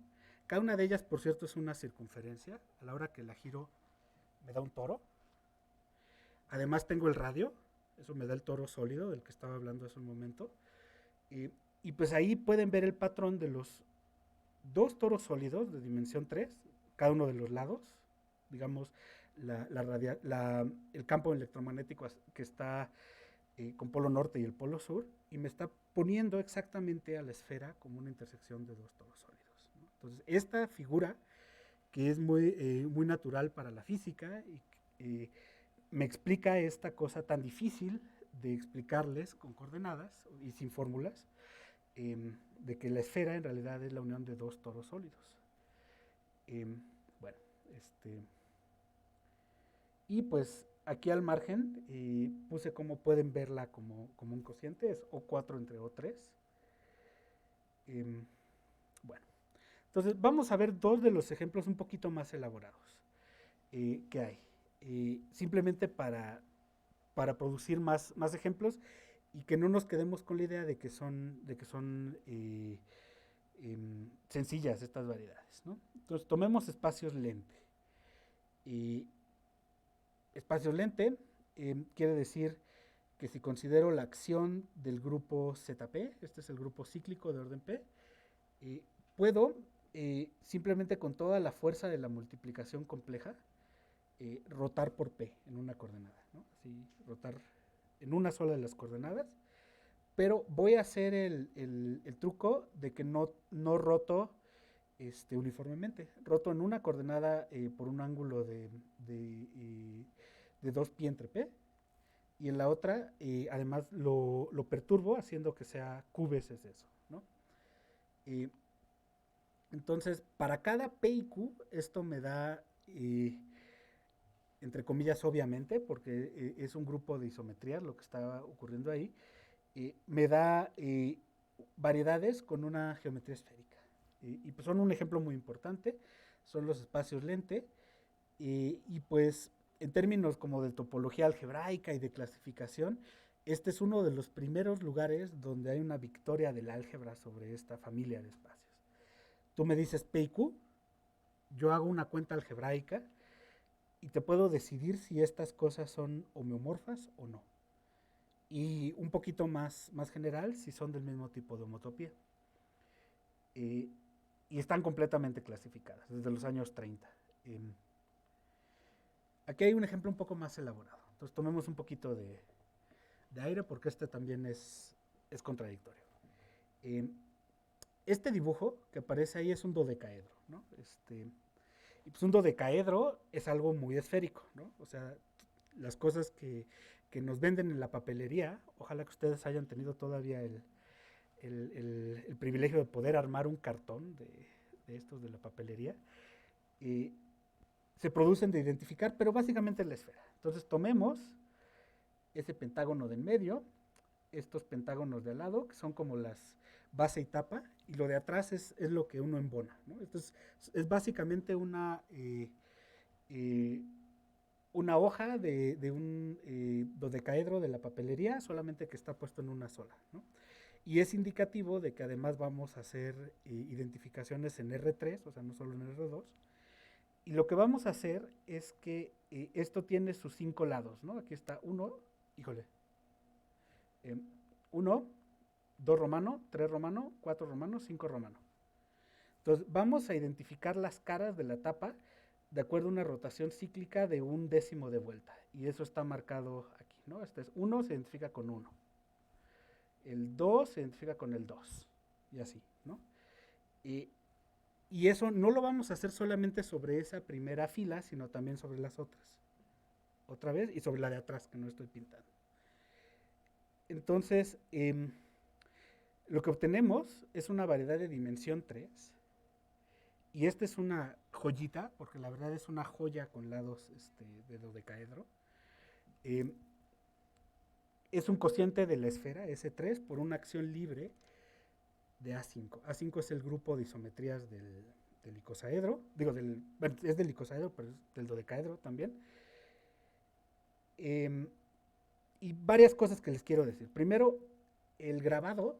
Cada una de ellas, por cierto, es una circunferencia. A la hora que la giro me da un toro. Además tengo el radio, eso me da el toro sólido del que estaba hablando hace un momento. Y pues ahí pueden ver el patrón de los 2 toros sólidos de dimensión 3, cada uno de los lados. Digamos, el campo electromagnético que está con polo norte y el polo sur, y me está poniendo exactamente a la esfera como una intersección de 2 toros sólidos, ¿no? Entonces, esta figura, que es muy natural para la física, y me explica esta cosa tan difícil de explicarles con coordenadas y sin fórmulas, de que la esfera en realidad es la unión de 2 toros sólidos. Bueno, y pues aquí al margen puse cómo pueden verla como un cociente, es O4 entre O3. Bueno, entonces vamos a ver 2 de los ejemplos un poquito más elaborados que hay. Simplemente para producir más ejemplos y que no nos quedemos con la idea de que son sencillas estas variedades, ¿no? Entonces tomemos espacios lente. Espacios lente quiere decir que si considero la acción del grupo ZP, este es el grupo cíclico de orden P, puedo simplemente con toda la fuerza de la multiplicación compleja rotar por P en una coordenada, ¿no? Así, rotar en una sola de las coordenadas, pero voy a hacer el truco de que no roto uniformemente. Roto en una coordenada por un ángulo de 2pi entre P, y en la otra además lo perturbo haciendo que sea Q veces eso, ¿no? Entonces, para cada P y Q, esto me da, entre comillas, obviamente, porque es un grupo de isometrías lo que está ocurriendo ahí, me da variedades con una geometría esférica. Y pues son un ejemplo muy importante, son los espacios lente, y pues en términos como de topología algebraica y de clasificación, este es uno de los primeros lugares donde hay una victoria del álgebra sobre esta familia de espacios. Tú me dices P y Q, yo hago una cuenta algebraica y te puedo decidir si estas cosas son homeomorfas o no. Y un poquito más general, si son del mismo tipo de homotopía. Y están completamente clasificadas desde los años 30. Aquí hay un ejemplo un poco más elaborado. Entonces tomemos un poquito de aire porque este también es contradictorio. Este dibujo que aparece ahí es un dodecaedro, ¿no? Y pues un dodecaedro es algo muy esférico, ¿no? O sea, las cosas que nos venden en la papelería, ojalá que ustedes hayan tenido todavía el privilegio de poder armar un cartón de estos de la papelería. Se se producen de identificar, pero básicamente es la esfera. Entonces tomemos ese pentágono del medio, estos pentágonos de al lado, que son como las base y tapa, y lo de atrás es lo que uno embona, ¿no? Entonces es básicamente una hoja de un dodecaedro de la papelería, solamente que está puesto en una sola, ¿no? Y es indicativo de que además vamos a hacer identificaciones en R3, o sea, no solo en R2. Y lo que vamos a hacer es que esto tiene sus 5 lados, ¿no? Aquí está 1, híjole, 1, 2 romano, 3 romano, 4 romano, 5 romano. Entonces vamos a identificar las caras de la tapa de acuerdo a una rotación cíclica de 1/10 de vuelta. Y eso está marcado aquí, ¿no? Este es 1, se identifica con 1. El 2 se identifica con el 2. Y así, ¿no? Y eso no lo vamos a hacer solamente sobre esa primera fila, sino también sobre las otras. Otra vez, y sobre la de atrás, que no estoy pintando. Entonces, lo que obtenemos es una variedad de dimensión 3. Y esta es una joyita, porque la verdad es una joya con lados de dodecaedro. Es un cociente de la esfera, S3, por una acción libre de A5. A5 es el grupo de isometrías del icosaedro. Bueno, es del icosaedro, pero es del dodecaedro también. Y varias cosas que les quiero decir. Primero, el grabado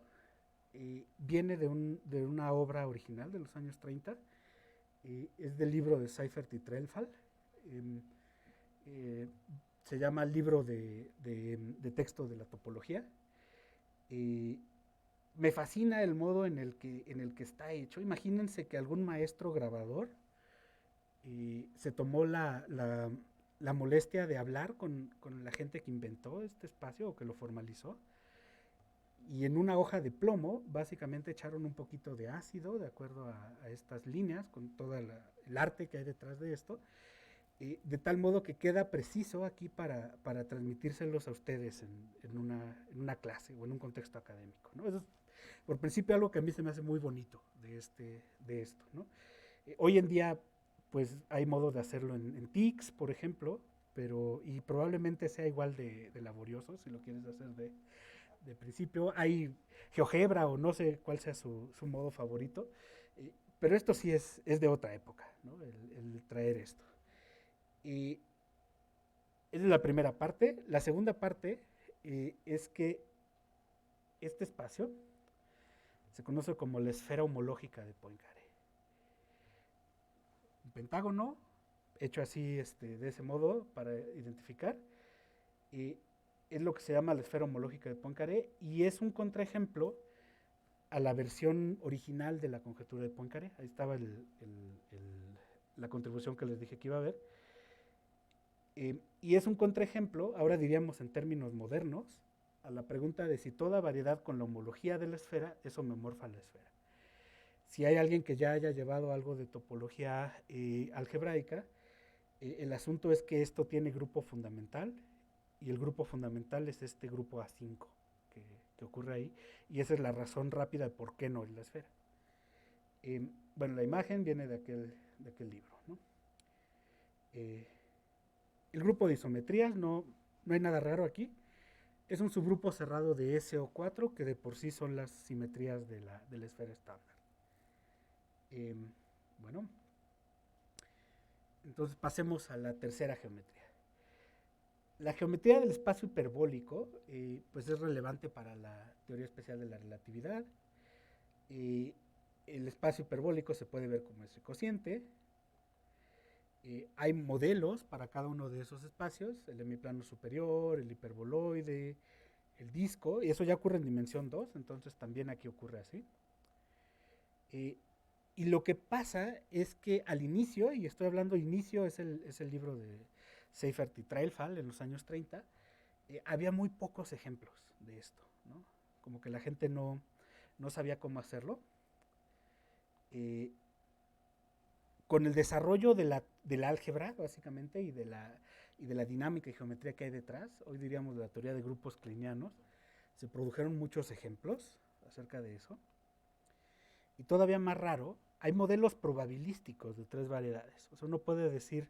viene de una obra original de los años 30. Es del libro de Seifert y Trelfall. Se llama Libro de texto de la topología. Me fascina el modo en el que está hecho. Imagínense que algún maestro grabador se tomó la molestia de hablar con la gente que inventó este espacio o que lo formalizó. Y en una hoja de plomo, básicamente echaron un poquito de ácido, de acuerdo a estas líneas, con todo el arte que hay detrás de esto, de tal modo que queda preciso aquí para transmitírselos a ustedes en una clase o en un contexto académico, ¿no? Eso es, por principio, algo que a mí se me hace muy bonito de esto, ¿no? Hoy en día, pues, hay modos de hacerlo en TICS, por ejemplo, y probablemente sea igual de laborioso si lo quieres hacer de principio. Hay GeoGebra o no sé cuál sea su modo favorito, pero esto sí es de otra época, ¿no? El traer esto. Y esa es la primera parte. La segunda parte es que este espacio se conoce como la esfera homológica de Poincaré. Un pentágono hecho así de ese modo para identificar. Es lo que se llama la esfera homológica de Poincaré y es un contraejemplo a la versión original de la conjetura de Poincaré. Ahí estaba la contribución que les dije que iba a haber. Y es un contraejemplo, ahora diríamos en términos modernos, a la pregunta de si toda variedad con la homología de la esfera es homomorfa a la esfera. Si hay alguien que ya haya llevado algo de topología algebraica, el asunto es que esto tiene grupo fundamental, y el grupo fundamental es este grupo A5 que ocurre ahí, y esa es la razón rápida de por qué no es la esfera. Bueno, la imagen viene de aquel libro, ¿no? El grupo de isometrías, no hay nada raro aquí. Es un subgrupo cerrado de SO4 que de por sí son las simetrías de la esfera estándar. Bueno, entonces pasemos a la tercera geometría. La geometría del espacio hiperbólico pues es relevante para la teoría especial de la relatividad. El espacio hiperbólico se puede ver como ese cociente. Hay modelos para cada uno de esos espacios, el hemiplano superior, el hiperboloide, el disco, y eso ya ocurre en dimensión 2, entonces también aquí ocurre así. Y lo que pasa es que al inicio, y estoy hablando inicio, es el libro de Seifert y Trelfall en los años 30, había muy pocos ejemplos de esto, ¿no? Como que la gente no sabía cómo hacerlo. Con el desarrollo de la álgebra, básicamente, y de la dinámica y geometría que hay detrás, hoy diríamos de la teoría de grupos kleinianos, se produjeron muchos ejemplos acerca de eso. Y todavía más raro, hay modelos probabilísticos de 3 variedades. O sea, uno puede decir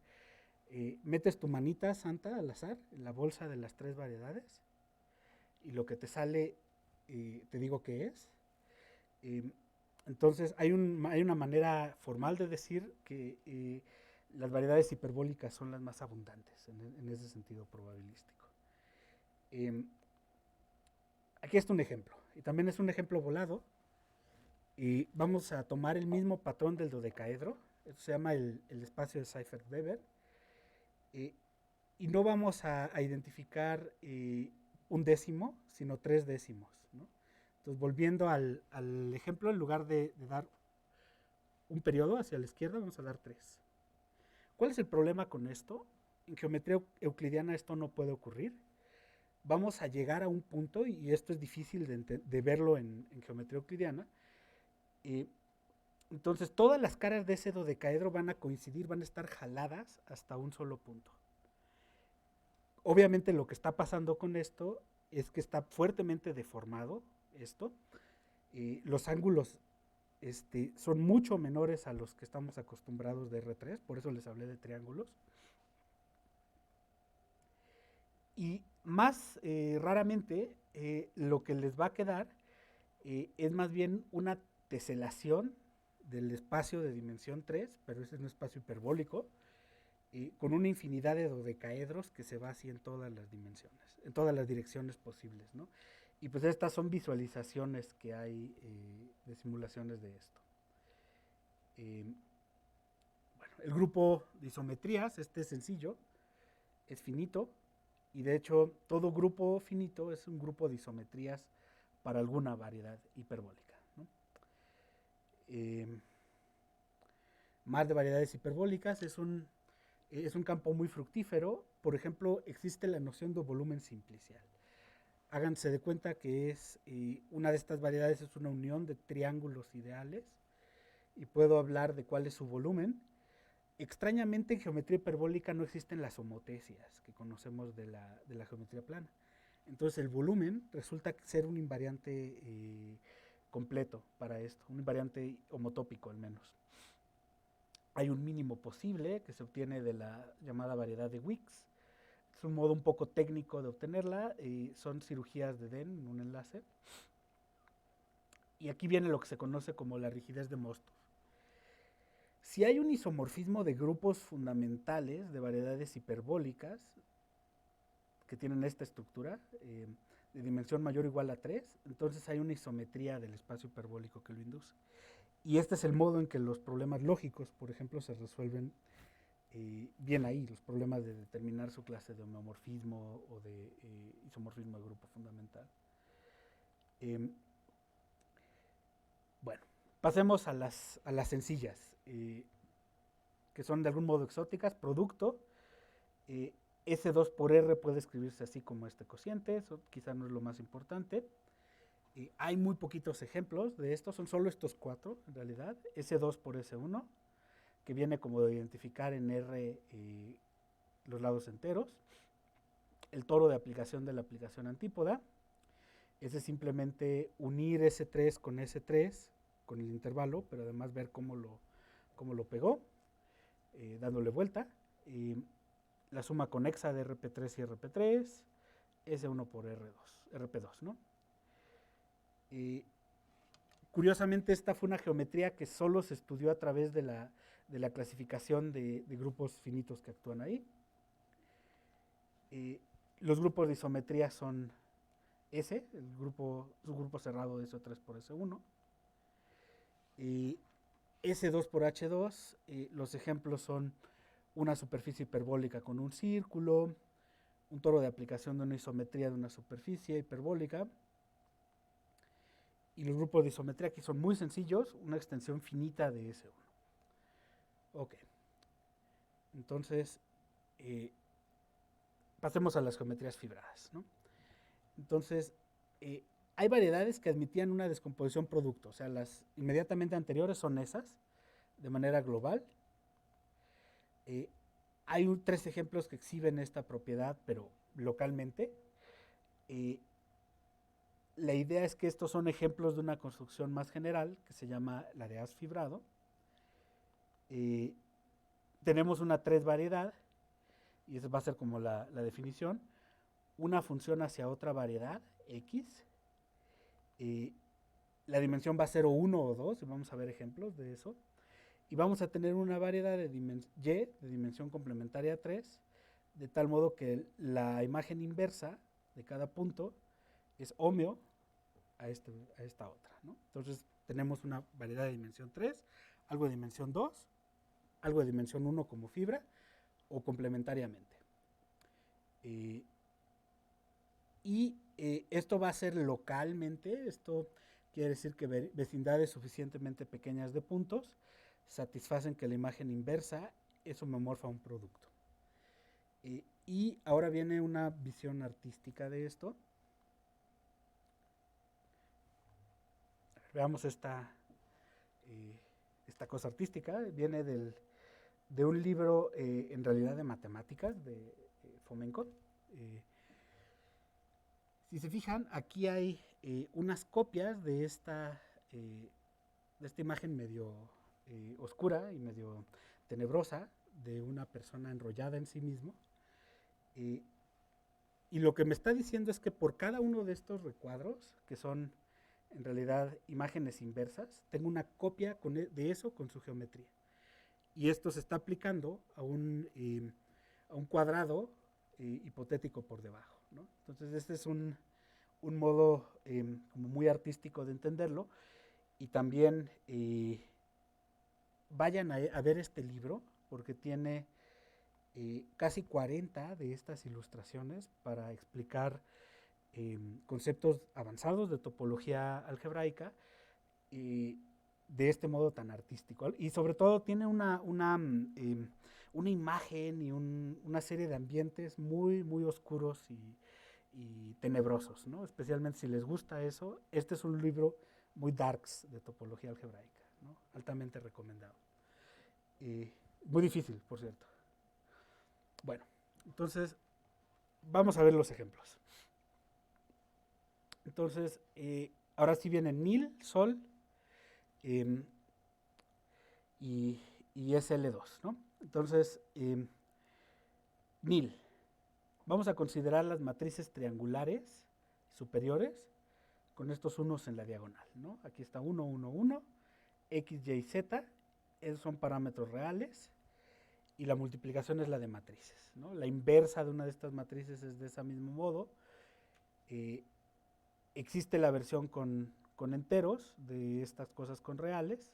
Metes tu manita santa al azar en la bolsa de las 3 variedades y lo que te sale, te digo qué es. Eh, entonces hay una manera formal de decir que las variedades hiperbólicas son las más abundantes en ese sentido probabilístico. Aquí está un ejemplo, y también es un ejemplo volado. Y vamos a tomar el mismo patrón del dodecaedro, esto se llama el espacio de Seifert-Weber, y no vamos a identificar un décimo, sino 3 décimos, ¿no? Entonces, volviendo al ejemplo, en lugar de dar un periodo hacia la izquierda, vamos a dar 3. ¿Cuál es el problema con esto? En geometría euclidiana esto no puede ocurrir. Vamos a llegar a un punto, y esto es difícil de verlo en geometría euclidiana. Entonces todas las caras de ese dodecaedro van a coincidir, van a estar jaladas hasta un solo punto. Obviamente lo que está pasando con esto es que está fuertemente deformado esto. Los ángulos son mucho menores a los que estamos acostumbrados de R3, por eso les hablé de triángulos. Y más raramente lo que les va a quedar es más bien una teselación del espacio de dimensión 3, pero ese es un espacio hiperbólico, con una infinidad de dodecaedros que se va así en todas las dimensiones, en todas las direcciones posibles, ¿no? Y pues estas son visualizaciones que hay de simulaciones de esto. Bueno, el grupo de isometrías, este es sencillo, es finito, y de hecho todo grupo finito es un grupo de isometrías para alguna variedad hiperbólica, ¿no? Más de variedades hiperbólicas es un campo muy fructífero. Por ejemplo, existe la noción de volumen simplicial. Háganse de cuenta que es una de estas variedades es una unión de triángulos ideales y puedo hablar de cuál es su volumen. Extrañamente en geometría hiperbólica no existen las homotesias que conocemos de la geometría plana. Entonces el volumen resulta ser un invariante completo para esto, un invariante homotópico al menos. Hay un mínimo posible que se obtiene de la llamada variedad de Weeks. Es un modo un poco técnico de obtenerla, son cirugías de Den en un enlace. Y aquí viene lo que se conoce como la rigidez de Mostov. Si hay un isomorfismo de grupos fundamentales de variedades hiperbólicas que tienen esta estructura de dimensión mayor o igual a 3, entonces hay una isometría del espacio hiperbólico que lo induce. Y este es el modo en que los problemas lógicos, por ejemplo, se resuelven bien ahí, los problemas de determinar su clase de homeomorfismo o de isomorfismo de grupo fundamental. Bueno, pasemos a las sencillas, que son de algún modo exóticas. Producto, S2 por R puede escribirse así como este cociente, eso quizá no es lo más importante. Hay muy poquitos ejemplos de esto, son solo estos 4 en realidad. S2 por S1, que viene como de identificar en R los lados enteros. El toro de aplicación de la aplicación antípoda. Ese es simplemente unir S3 con S3 con el intervalo, pero además ver cómo lo pegó, dándole vuelta. La suma conexa de RP3 y RP3, S1 por RP2, ¿no? Curiosamente, esta fue una geometría que solo se estudió a través de la clasificación de grupos finitos que actúan ahí. Los grupos de isometría son S, su grupo cerrado de S3 por S1. S2 por H2, los ejemplos son una superficie hiperbólica con un círculo, un toro de aplicación de una isometría de una superficie hiperbólica. Y los grupos de isometría aquí son muy sencillos, una extensión finita de S1. Ok. Entonces, pasemos a las geometrías fibradas, ¿no? Entonces, hay variedades que admitían una descomposición producto, o sea, las inmediatamente anteriores son esas, de manera global. Hay 3 ejemplos que exhiben esta propiedad, pero localmente. La idea es que estos son ejemplos de una construcción más general, que se llama la de haz fibrado. Tenemos una 3 variedad, y esa va a ser como la definición, una función hacia otra variedad, x, la dimensión va a ser o 1 o 2, y vamos a ver ejemplos de eso, y vamos a tener una variedad de y de dimensión complementaria 3, de tal modo que la imagen inversa de cada punto es homeo a esta otra, ¿no? Entonces tenemos una variedad de dimensión 3, algo de dimensión 2, algo de dimensión 1 como fibra, o complementariamente. Esto va a ser localmente, esto quiere decir que vecindades suficientemente pequeñas de puntos satisfacen que la imagen inversa es homomorfa a un producto. Y ahora viene una visión artística de esto. Veamos esta cosa artística. Viene de un libro en realidad de matemáticas de Fomenko. Si se fijan, aquí hay unas copias de esta imagen medio oscura y medio tenebrosa de una persona enrollada en sí mismo. Y lo que me está diciendo es que por cada uno de estos recuadros, que son en realidad imágenes inversas, tengo una copia de eso con su geometría. Y esto se está aplicando a un cuadrado hipotético por debajo, ¿no? Entonces este es un modo como muy artístico de entenderlo. Y también vayan a ver este libro, porque tiene casi 40 de estas ilustraciones para explicar conceptos avanzados de topología algebraica de este modo tan artístico. Y sobre todo tiene una imagen y una serie de ambientes muy, muy oscuros y tenebrosos, ¿no? Especialmente si les gusta eso. Este es un libro muy darks de topología algebraica, ¿no? Altamente recomendado. Muy difícil, por cierto. Bueno, entonces vamos a ver los ejemplos. Entonces, ahora sí vienen Nil, Sol y SL2, ¿no? Entonces, Nil. Vamos a considerar las matrices triangulares superiores con estos unos en la diagonal, ¿no? Aquí está 1, 1, 1, X, Y, Z, esos son parámetros reales, y la multiplicación es la de matrices, ¿no? La inversa de una de estas matrices es de ese mismo modo. Existe la versión con enteros de estas cosas con reales,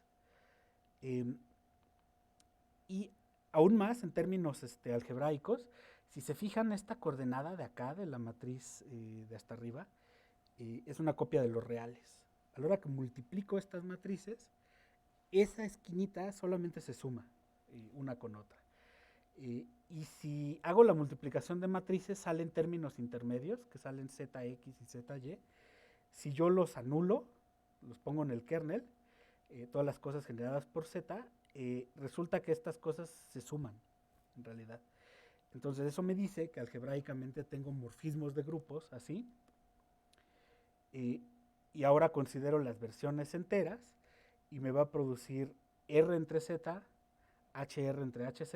y aún más en términos algebraicos, si se fijan, esta coordenada de acá, de la matriz de hasta arriba, es una copia de los reales. A la hora que multiplico estas matrices, esa esquinita solamente se suma una con otra. Y si hago la multiplicación de matrices, salen términos intermedios, que salen ZX y ZY. Si yo los anulo, los pongo en el kernel, todas las cosas generadas por Z, resulta que estas cosas se suman, en realidad. Entonces eso me dice que algebraicamente tengo morfismos de grupos, así. Y ahora considero las versiones enteras, y me va a producir R entre Z, HR entre HZ,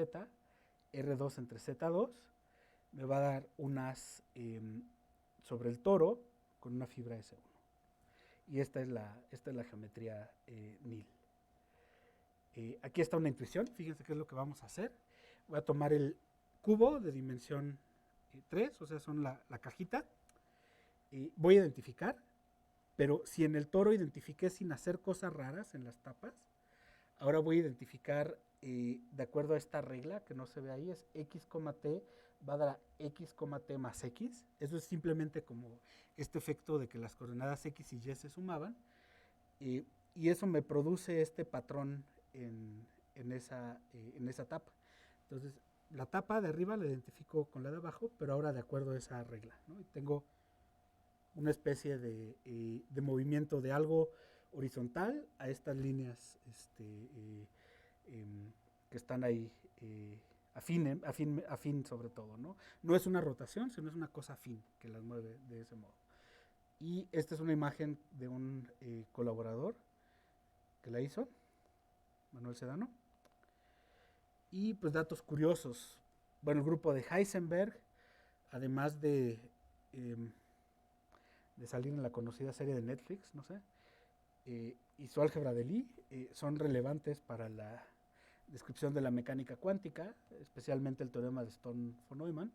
R2 entre Z2, me va a dar unas sobre el toro con una fibra S1. Y esta es la geometría Nil. Aquí está una intuición, fíjense qué es lo que vamos a hacer. Voy a tomar el cubo de dimensión 3, o sea, son la cajita. Voy a identificar, pero si en el toro identifiqué sin hacer cosas raras en las tapas, ahora voy a identificar de acuerdo a esta regla que no se ve ahí, es x, t va a dar a x, t más x. Eso es simplemente como este efecto de que las coordenadas x y y se sumaban, y eso me produce este patrón en esa tapa. Entonces, la tapa de arriba la identifico con la de abajo, pero ahora de acuerdo a esa regla, ¿no? Y tengo una especie de movimiento de algo horizontal a estas líneas que están ahí afín sobre todo, ¿no? No es una rotación, sino es una cosa afín que las mueve de ese modo. Y esta es una imagen de un colaborador que la hizo, Manuel Sedano. Y pues datos curiosos. bueno, el grupo de Heisenberg, además de salir en la conocida serie de Netflix, no sé, y su álgebra de Lie son relevantes para la descripción de la mecánica cuántica, especialmente el teorema de Stern-von Neumann.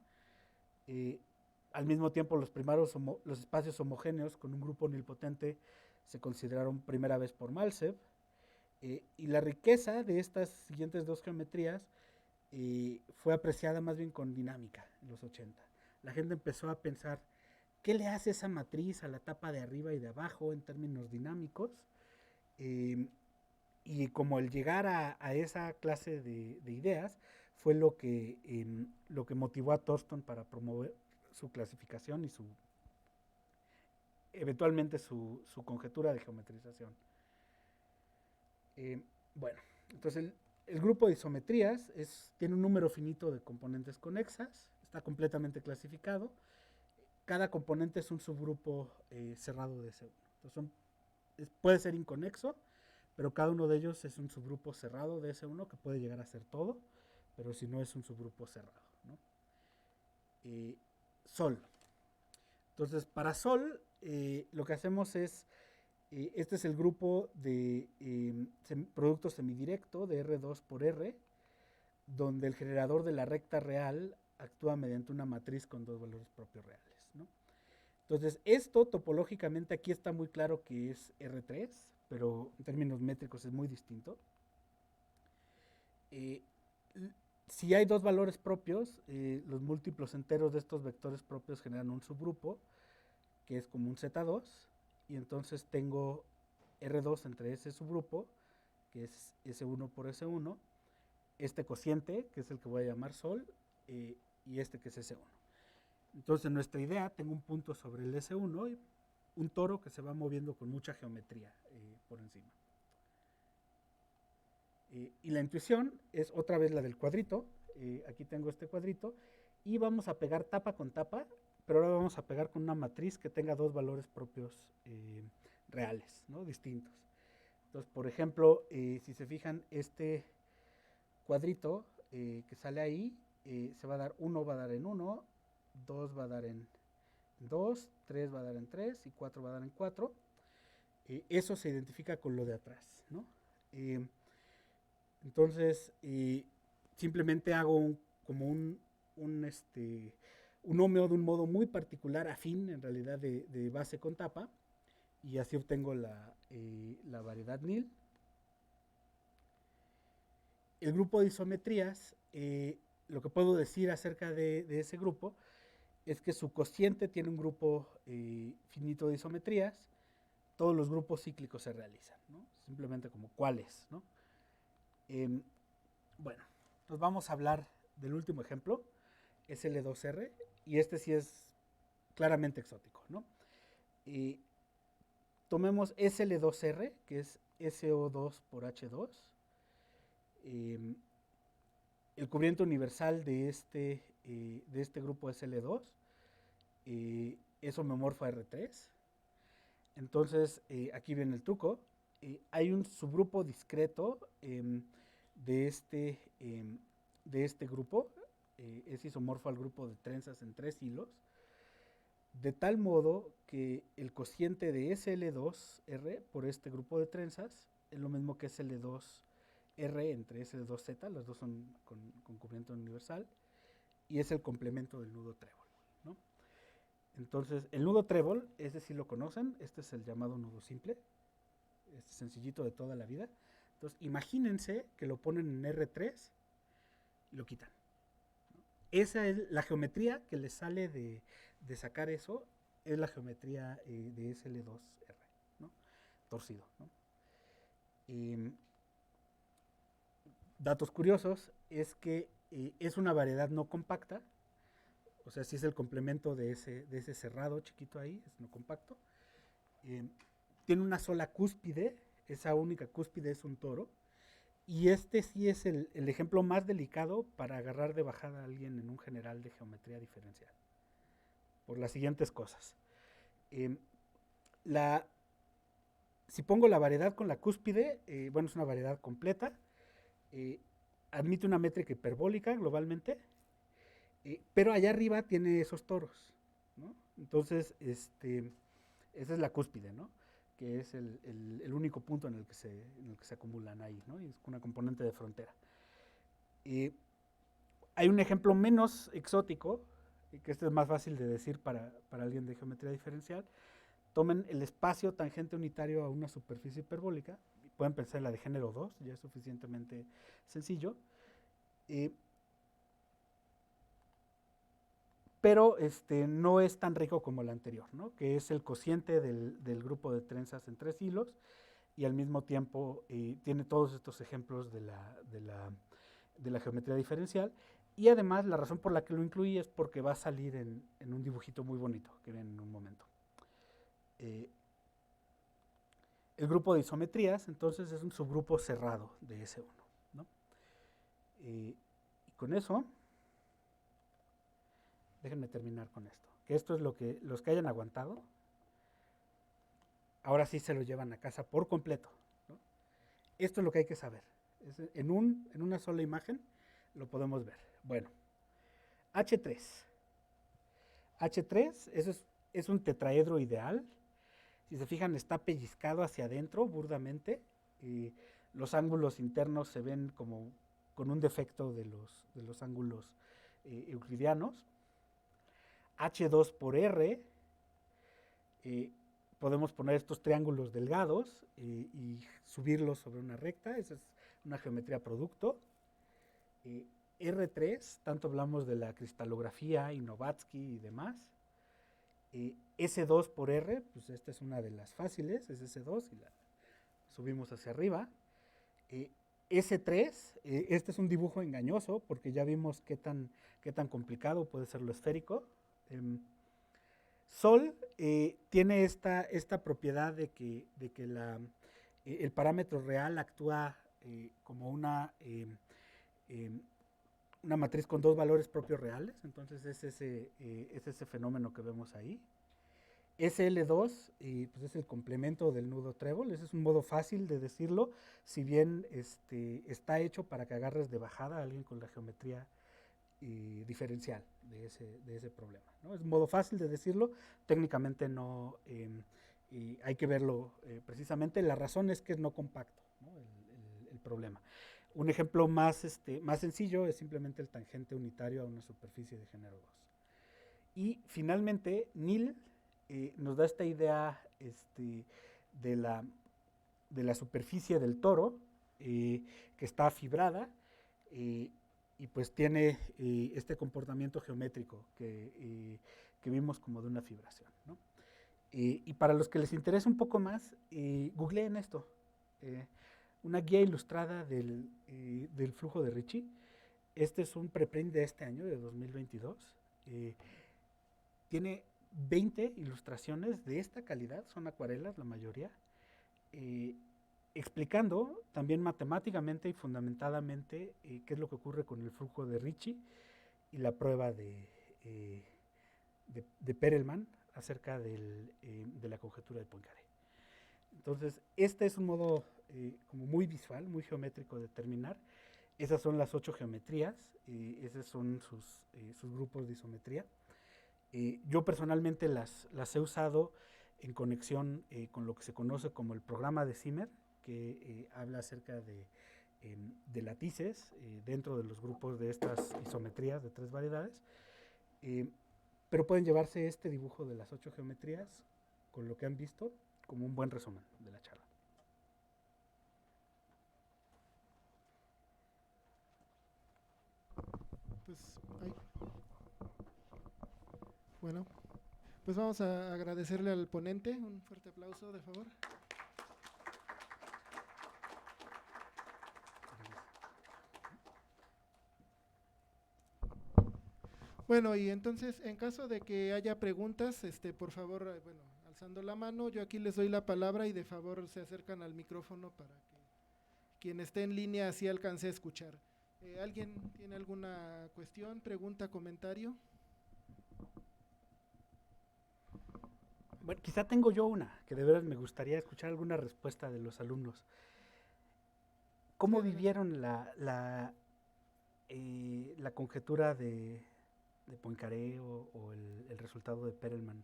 Al mismo tiempo, los espacios homogéneos con un grupo nilpotente se consideraron primera vez por Maltsev, y la riqueza de estas siguientes dos geometrías fue apreciada más bien con dinámica en los 80. La gente empezó a pensar, ¿qué le hace esa matriz a la tapa de arriba y de abajo en términos dinámicos? Y como el llegar a esa clase de ideas fue lo que motivó a Thurston para promover su clasificación y eventualmente su conjetura de geometrización. Bueno, entonces el grupo de isometrías tiene un número finito de componentes conexas, está completamente clasificado. Cada componente es un subgrupo cerrado de S1. Entonces puede ser inconexo, pero cada uno de ellos es un subgrupo cerrado de S1 que puede llegar a ser todo, pero si no es un subgrupo cerrado, ¿no? Sol. Entonces, para Sol, lo que hacemos es, este es el grupo de producto semidirecto de R2 por R, donde el generador de la recta real actúa mediante una matriz con dos valores propios reales, ¿no? Entonces, esto topológicamente aquí está muy claro que es R3, pero en términos métricos es muy distinto. Si hay dos valores propios, los múltiplos enteros de estos vectores propios generan un subgrupo, que es como un Z2, y entonces tengo R2 entre ese subgrupo, que es S1 por S1, este cociente, que es el que voy a llamar Sol, y este que es S1. Entonces, en nuestra idea, tengo un punto sobre el S1 y un toro que se va moviendo con mucha geometría por encima. Y la intuición es otra vez la del cuadrito. Aquí tengo este cuadrito y vamos a pegar tapa con tapa, pero ahora vamos a pegar con una matriz que tenga dos valores propios reales, ¿no? Distintos. Entonces, por ejemplo, si se fijan, este cuadrito que sale ahí, se va a dar 1 va a dar en 1, 2 va a dar en 2, 3 va a dar en 3 y 4 va a dar en 4. Eso se identifica con lo de atrás, ¿no? Entonces, simplemente hago como un hómeo de un modo muy particular, afín en realidad de base con tapa, y así obtengo la variedad nil. El grupo de isometrías, lo que puedo decir acerca de ese grupo es que su cociente tiene un grupo finito de isometrías. Todos los grupos cíclicos se realizan, ¿no? Simplemente como cuáles, ¿no? Bueno, entonces vamos a hablar del último ejemplo, SL2R, y este sí es claramente exótico, ¿no? Tomemos SL2R, que es SO2 por H2. El cubriente universal de este grupo SL2 es homomorfo a R3. Entonces, aquí viene el truco. Hay un subgrupo discreto de este grupo, es isomorfo al grupo de trenzas en 3 hilos, de tal modo que el cociente de SL2R por este grupo de trenzas es lo mismo que SL2R entre SL2Z, las dos son con cubriente universal, y es el complemento del nudo trébol, ¿no? Entonces, el nudo trébol, ese sí lo conocen, este es el llamado nudo simple, este sencillito de toda la vida. Entonces, imagínense que lo ponen en R3 y lo quitan, ¿no? Esa es la geometría que les sale de sacar eso, es la geometría de SL2R, ¿no? Torcido, ¿no? Datos curiosos es que es una variedad no compacta, o sea, si es el complemento de ese cerrado chiquito ahí, es no compacto. Tiene una sola cúspide, esa única cúspide es un toro, y este sí es el ejemplo más delicado para agarrar de bajada a alguien en un general de geometría diferencial, por las siguientes cosas. Si pongo la variedad con la cúspide, bueno, es una variedad completa, admite una métrica hiperbólica globalmente, pero allá arriba tiene esos toros, ¿no? Entonces, esa es la cúspide, ¿no? Que es el único punto en el que se acumulan ahí, ¿no? Y es una componente de frontera. Hay un ejemplo menos exótico, que este es más fácil de decir para alguien de geometría diferencial. Tomen el espacio tangente unitario a una superficie hiperbólica, pueden pensar en la de género 2, ya es suficientemente sencillo, pero no es tan rico como el anterior, ¿no? Que es el cociente del grupo de trenzas en 3 hilos, y al mismo tiempo tiene todos estos ejemplos de la geometría diferencial, y además la razón por la que lo incluí es porque va a salir en un dibujito muy bonito que ven en un momento. El grupo de isometrías, entonces, es un subgrupo cerrado de S1, ¿no? Y con eso, déjenme terminar con esto. Que esto es lo que los que hayan aguantado, ahora sí se lo llevan a casa por completo, ¿no? Esto es lo que hay que saber. En una sola imagen lo podemos ver. Bueno, H3. H3 eso es un tetraedro ideal. Si se fijan, está pellizcado hacia adentro burdamente. Los ángulos internos se ven como con un defecto de los ángulos euclidianos. H2 por R, podemos poner estos triángulos delgados y subirlos sobre una recta. Esa es una geometría producto. R3, tanto hablamos de la cristalografía y Novatsky y demás. S2 por R, pues esta es una de las fáciles, es S2 y la subimos hacia arriba. S3, este es un dibujo engañoso porque ya vimos qué tan complicado puede ser lo esférico. Sol tiene esta propiedad de que el parámetro real actúa como una matriz con dos valores propios reales, entonces es ese fenómeno que vemos ahí. SL2 pues es el complemento del nudo trébol, ese es un modo fácil de decirlo, si bien está hecho para que agarres de bajada a alguien con la geometría diferencial de ese problema, ¿no? Es un modo fácil de decirlo, técnicamente no hay que verlo precisamente, la razón es que es no compacto, ¿no? el problema. Un ejemplo más sencillo es simplemente el tangente unitario a una superficie de género 2. Y finalmente, Nil nos da esta idea de la superficie del toro, que está fibrada, y pues tiene este comportamiento geométrico que vimos como de una fibración, ¿no? Y para los que les interese un poco más, googleen esto. Una guía ilustrada del flujo de Ricci. Este es un preprint de este año, de 2022. Tiene 20 ilustraciones de esta calidad, son acuarelas la mayoría, explicando también matemáticamente y fundamentadamente qué es lo que ocurre con el flujo de Ricci y la prueba de Perelman acerca de la conjetura de Poincaré. Entonces, este es un modo como muy visual, muy geométrico de terminar. Esas son las 8 geometrías, esos son sus grupos de isometría. Yo personalmente las he usado en conexión con lo que se conoce como el programa de Zimmer, que habla acerca de latices dentro de los grupos de estas isometrías de 3 variedades. Pero pueden llevarse este dibujo de las 8 geometrías con lo que han visto como un buen resumen de la charla. Pues, bueno, pues vamos a agradecerle al ponente, un fuerte aplauso, de favor. Bueno, y entonces, en caso de que haya preguntas, por favor, bueno, alzando la mano, yo aquí les doy la palabra y de favor se acercan al micrófono para que quien esté en línea así alcance a escuchar. ¿Alguien tiene alguna cuestión, pregunta, comentario? Bueno, quizá tengo yo una, que de veras me gustaría escuchar alguna respuesta de los alumnos. ¿Cómo vivieron la conjetura de Poincaré o el resultado de Perelman.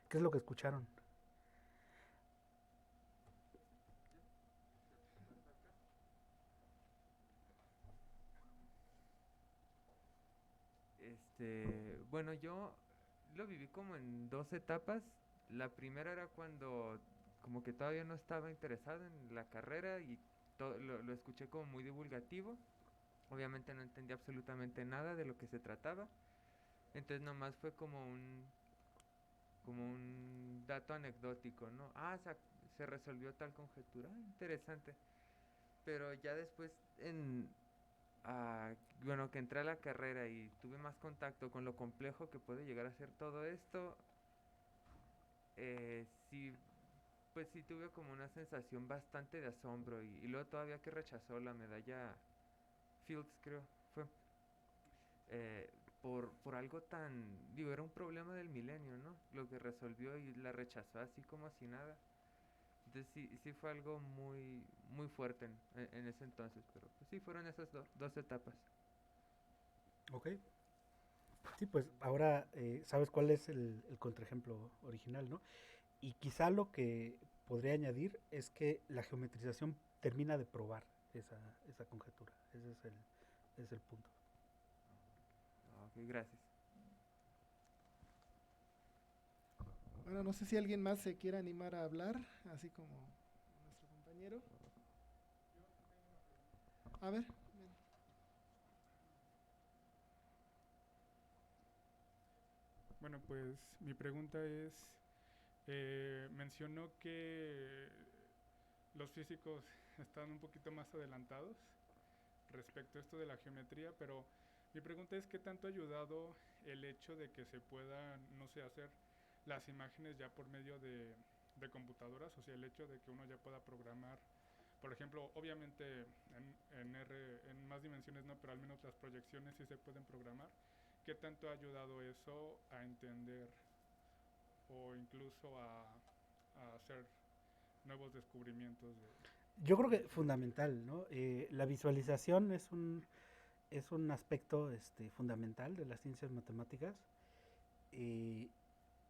¿Qué es lo que escucharon? Bueno, yo lo viví como en dos etapas. La primera era cuando como que todavía no estaba interesado en la carrera y lo escuché como muy divulgativo. Obviamente no entendía absolutamente nada de lo que se trataba. Entonces nomás fue como un dato anecdótico, ¿no? Se resolvió tal conjetura. Interesante. Pero ya después bueno, que entré a la carrera y tuve más contacto con lo complejo que puede llegar a ser todo esto, sí, pues sí tuve como una sensación bastante de asombro y luego todavía que rechazó la medalla Fields, creo, fue eh, por algo tan, digo, era un problema del milenio, ¿no? Lo que resolvió y la rechazó así como así nada. Entonces sí fue algo muy fuerte en ese entonces, pero pues sí fueron esas dos etapas. Ok. Sí, pues ahora sabes cuál es el contraejemplo original, ¿no? Y quizá lo que podría añadir es que la geometrización termina de probar esa conjetura. Ese es el punto. Ok, gracias. Bueno, no sé si alguien más se quiere animar a hablar, así como nuestro compañero. A ver. Bueno, pues mi pregunta es, mencionó que los físicos están un poquito más adelantados respecto a esto de la geometría, pero mi pregunta es qué tanto ha ayudado el hecho de que se puedan, no sé, hacer las imágenes ya por medio de computadoras, o sea, el hecho de que uno ya pueda programar, por ejemplo, obviamente en más dimensiones no, pero al menos las proyecciones sí se pueden programar. ¿Qué tanto ha ayudado eso a entender o incluso a hacer nuevos descubrimientos Yo creo de que esta geometría? fundamental, ¿no? La visualización es un aspecto fundamental de las ciencias matemáticas. Eh,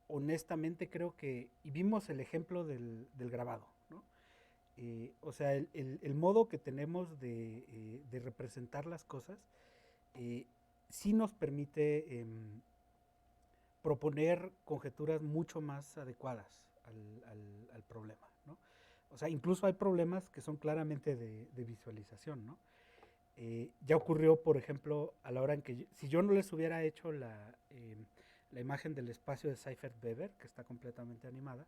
Honestamente creo que, y vimos el ejemplo del grabado, ¿no? O sea, el modo que tenemos de representar las cosas eh, sí nos permite proponer conjeturas mucho más adecuadas al problema, ¿no? O sea, incluso hay problemas que son claramente de visualización, ¿no? Ya ocurrió, por ejemplo, a la hora en que, si yo no les hubiera hecho la imagen del espacio de Seifert-Weber, que está completamente animada,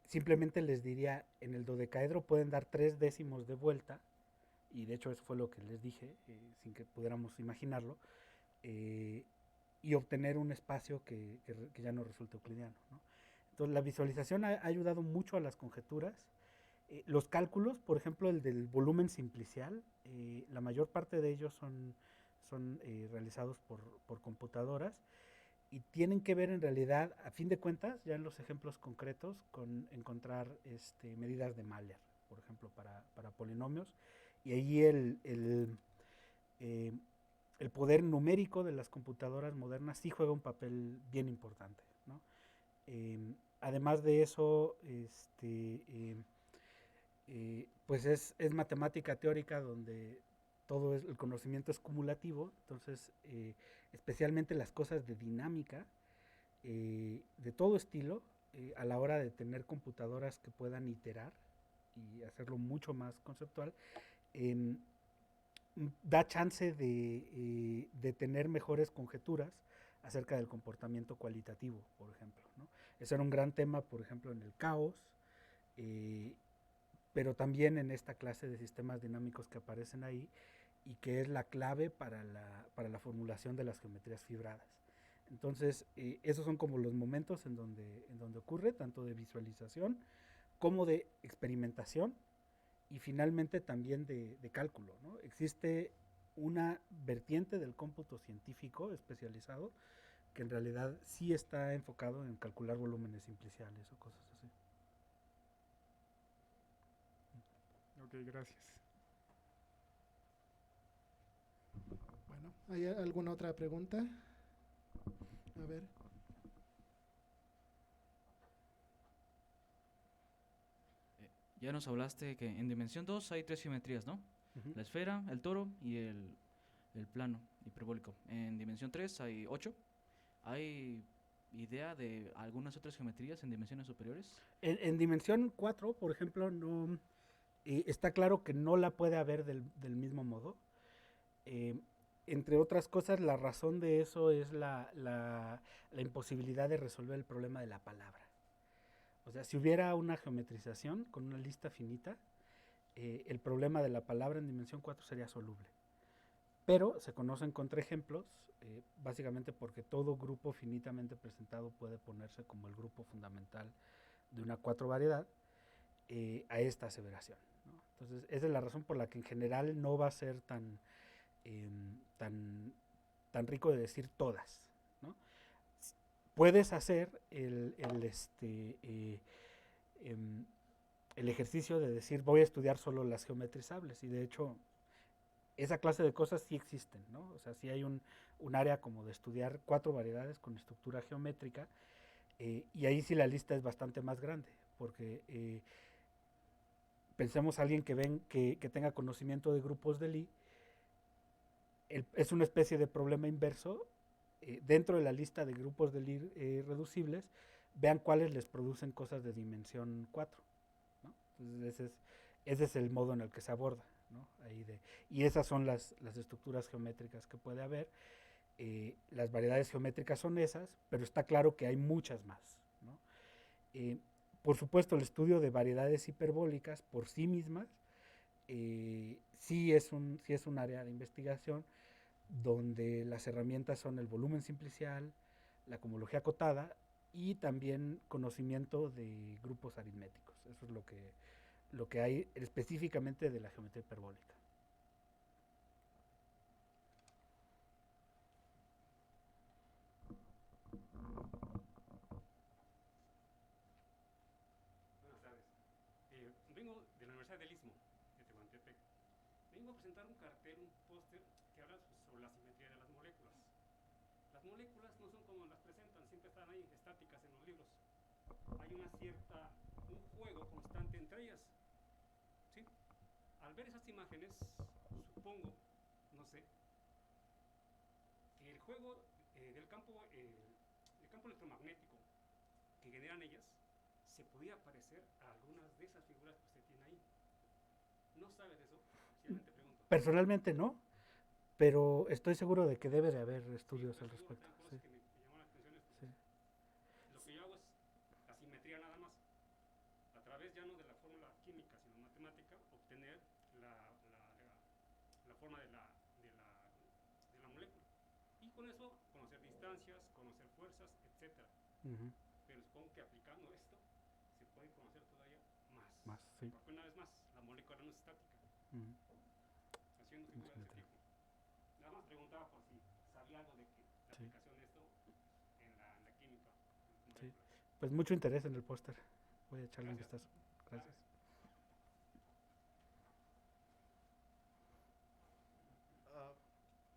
simplemente les diría, en el dodecaedro pueden dar 3 décimos de vuelta, y de hecho eso fue lo que les dije, sin que pudiéramos imaginarlo, eh, y obtener un espacio que ya no resulte euclidiano, ¿no? Entonces la visualización ha ayudado mucho a las conjeturas. Los cálculos, por ejemplo, el del volumen simplicial, la mayor parte de ellos son realizados por computadoras y tienen que ver en realidad, a fin de cuentas, ya en los ejemplos concretos, con encontrar medidas de Mahler, por ejemplo, para polinomios. Y ahí eh, el poder numérico de las computadoras modernas sí juega un papel bien importante, ¿no? Además de eso, pues es matemática teórica donde todo el conocimiento es cumulativo, entonces especialmente las cosas de dinámica, de todo estilo, a la hora de tener computadoras que puedan iterar y hacerlo mucho más conceptual, eh, da chance de tener mejores conjeturas acerca del comportamiento cualitativo, por ejemplo, ¿no? Ese era un gran tema, por ejemplo, en el caos, eh, pero también en esta clase de sistemas dinámicos que aparecen ahí y que es la clave para la formulación de las geometrías fibradas. Entonces, esos son como los momentos en donde ocurre, tanto de visualización como de experimentación y finalmente también de cálculo, ¿no? Existe una vertiente del cómputo científico especializado que en realidad sí está enfocado en calcular volúmenes simpliciales o cosas así. Ok, gracias. Bueno, ¿hay alguna otra pregunta? A ver. Ya nos hablaste que en dimensión 2 hay 3 geometrías, ¿no? Ujú. La esfera, el toro y el plano hiperbólico. En dimensión 3 hay 8. ¿Hay idea de algunas otras geometrías en dimensiones superiores? En dimensión 4, por ejemplo, no está claro que no la puede haber del mismo modo. Eh, Entre otras cosas, la razón de eso es la imposibilidad de resolver el problema de la palabra. O sea, si hubiera una geometrización con una lista finita, el problema de la palabra en dimensión 4 sería soluble. Pero se conocen contraejemplos, básicamente porque todo grupo finitamente presentado puede ponerse como el grupo fundamental de una 4 variedad a esta aseveración, ¿no? Entonces, esa es la razón por la que en general no va a ser tan, tan rico de decir todas, ¿no? Puedes hacer el ejercicio de decir voy a estudiar solo las geometrizables, y de hecho esa clase de cosas sí existen, ¿no? O sea, sí hay un área como de estudiar 4 variedades con estructura geométrica, y ahí sí la lista es bastante más grande, porque pensemos a alguien que tenga conocimiento de grupos de Lie, es una especie de problema inverso. Dentro de la lista de grupos de Lie reducibles, vean cuáles les producen cosas de dimensión 4, ¿no? Entonces ese es el modo en el que se aborda, ¿no? Y esas son las estructuras geométricas que puede haber. Las variedades geométricas son esas, pero está claro que hay muchas más, ¿no? Por supuesto, el estudio de variedades hiperbólicas por sí mismas sí es un área de investigación donde las herramientas son el volumen simplicial, la cohomología acotada y también conocimiento de grupos aritméticos. Eso es lo que hay específicamente de la geometría hiperbólica. Buenas tardes. Vengo de la Universidad del Istmo, de Tehuantepec. Vengo a presentar un cartel, un póster que habla sobre la simetría de las moléculas. Las moléculas no son como las presentan, siempre están ahí, estáticas en los libros. Hay un juego constante entre ellas. ¿Sí? Al ver esas imágenes, supongo, no sé, que el juego del campo, el campo electromagnético que generan ellas se podía parecer a algunas de esas figuras que usted tiene ahí. ¿No sabe de eso? Simplemente pregunto. Personalmente no, pero estoy seguro de que debe de haber estudios al respecto. Sí. Que me llamó la atención esto. Sí. Lo que yo hago es la simetría nada más. A través ya no de la fórmula química, sino matemática, obtener la forma de la molécula. Y con eso conocer distancias, conocer fuerzas, etc. Uh-huh. Pero supongo que aplicando esto se puede conocer todavía más. Más, sí. Porque una vez más, la molécula no es estática. Uh-huh. Haciendo figuras de ese tipo. Nada más preguntaba por si sabía algo de que la Sí. aplicación de esto en la química. Sí. Pues mucho interés en el póster. Voy a echarle un vistazo. Gracias.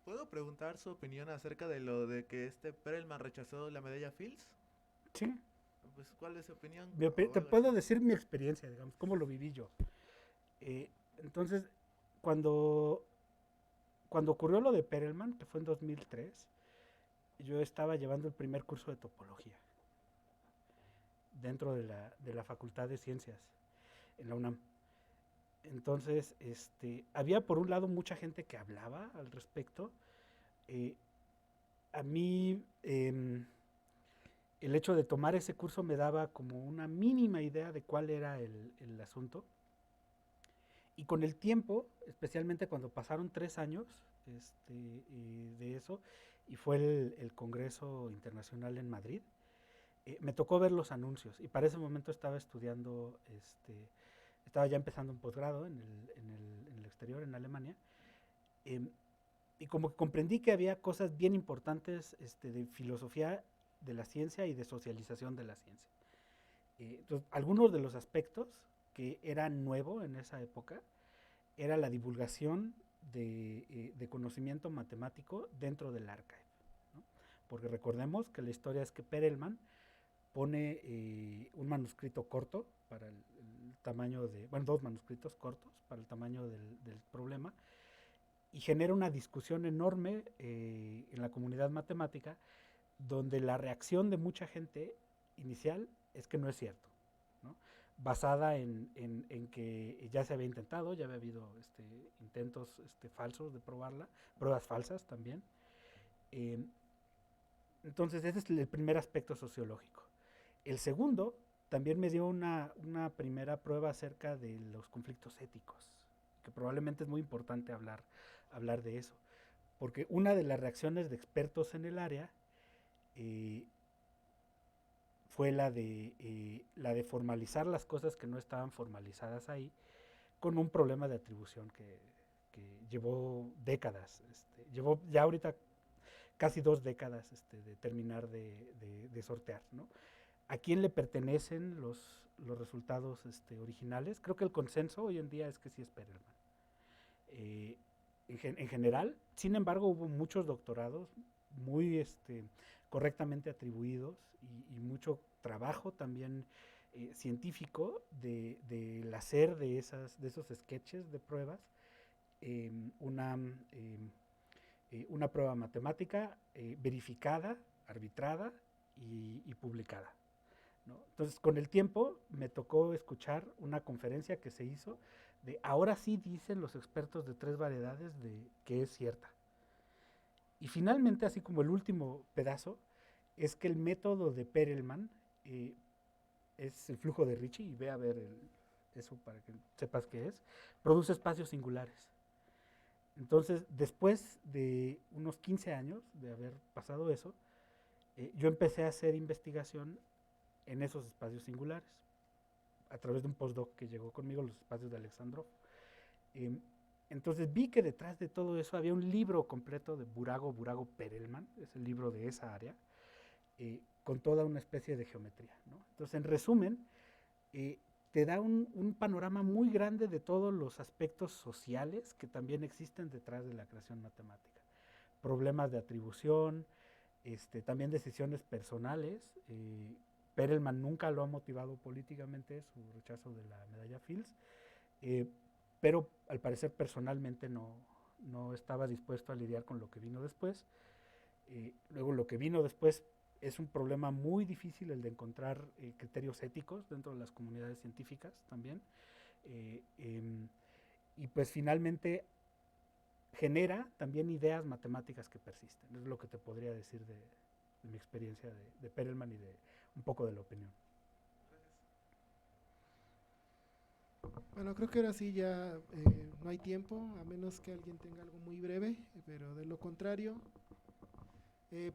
¿Puedo preguntar su opinión acerca de lo de que Perelman rechazó la medalla Fields? Sí. Pues, ¿cuál es su opinión? Te puedo decir mi experiencia, digamos, cómo lo viví yo. Entonces, cuando ocurrió lo de Perelman, que fue en 2003, yo estaba llevando el primer curso de topología dentro de la Facultad de Ciencias en la UNAM. Entonces, había por un lado mucha gente que hablaba al respecto. A mí, el hecho de tomar ese curso me daba como una mínima idea de cuál era el asunto. Y con el tiempo, especialmente cuando pasaron 3 años de eso, y fue el Congreso Internacional en Madrid, me tocó ver los anuncios. Y para ese momento estaba estudiando, estaba ya empezando un posgrado en el exterior, en Alemania. Y como que comprendí que había cosas bien importantes de filosofía de la ciencia y de socialización de la ciencia. Entonces, algunos de los aspectos que eran nuevo en esa época era la divulgación de conocimiento matemático dentro del archive, ¿no? porque recordemos que la historia es que Perelman pone un manuscrito corto para el tamaño de, bueno, 2 manuscritos cortos para el tamaño del problema, y genera una discusión enorme en la comunidad matemática, donde la reacción de mucha gente inicial es que no es cierto, ¿no? Basada en que ya se había intentado, ya había habido intentos falsos de probarla, pruebas falsas también. Entonces ese es el primer aspecto sociológico. El segundo también me dio una primera prueba acerca de los conflictos éticos, que probablemente es muy importante hablar de eso, porque una de las reacciones de expertos en el área fue la de formalizar las cosas que no estaban formalizadas ahí, con un problema de atribución que llevó décadas, llevó ya ahorita casi 2 décadas de terminar de sortear, ¿no? ¿A quién le pertenecen los resultados originales? Creo que el consenso hoy en día es que sí es Perelman. En general, sin embargo, hubo muchos doctorados muy correctamente atribuidos y mucho trabajo también científico del hacer de esos sketches de pruebas una prueba matemática verificada, arbitrada y publicada, ¿no? Entonces, con el tiempo me tocó escuchar una conferencia que se hizo de ahora sí dicen los expertos de 3 variedades de que es cierta. Y finalmente, así como el último pedazo, es que el método de Perelman es el flujo de Ricci, y ve a ver eso para que sepas qué es, produce espacios singulares. Entonces, después de unos 15 años de haber pasado eso, yo empecé a hacer investigación en esos espacios singulares, a través de un postdoc que llegó conmigo, los espacios de Alexandrov. Entonces vi que detrás de todo eso había un libro completo de Burago Perelman, es el libro de esa área, con toda una especie de geometría, ¿no? Entonces, en resumen, te da un panorama muy grande de todos los aspectos sociales que también existen detrás de la creación matemática. Problemas de atribución, también decisiones personales. Perelman nunca lo ha motivado políticamente, su rechazo de la medalla Fields, pero al parecer personalmente no estaba dispuesto a lidiar con lo que vino después. Luego lo que vino después es un problema muy difícil, el de encontrar criterios éticos dentro de las comunidades científicas también. Y pues finalmente genera también ideas matemáticas que persisten. Es lo que te podría decir de mi experiencia de Perelman y de un poco de la opinión. Bueno, creo que ahora sí ya no hay tiempo, a menos que alguien tenga algo muy breve, pero de lo contrario,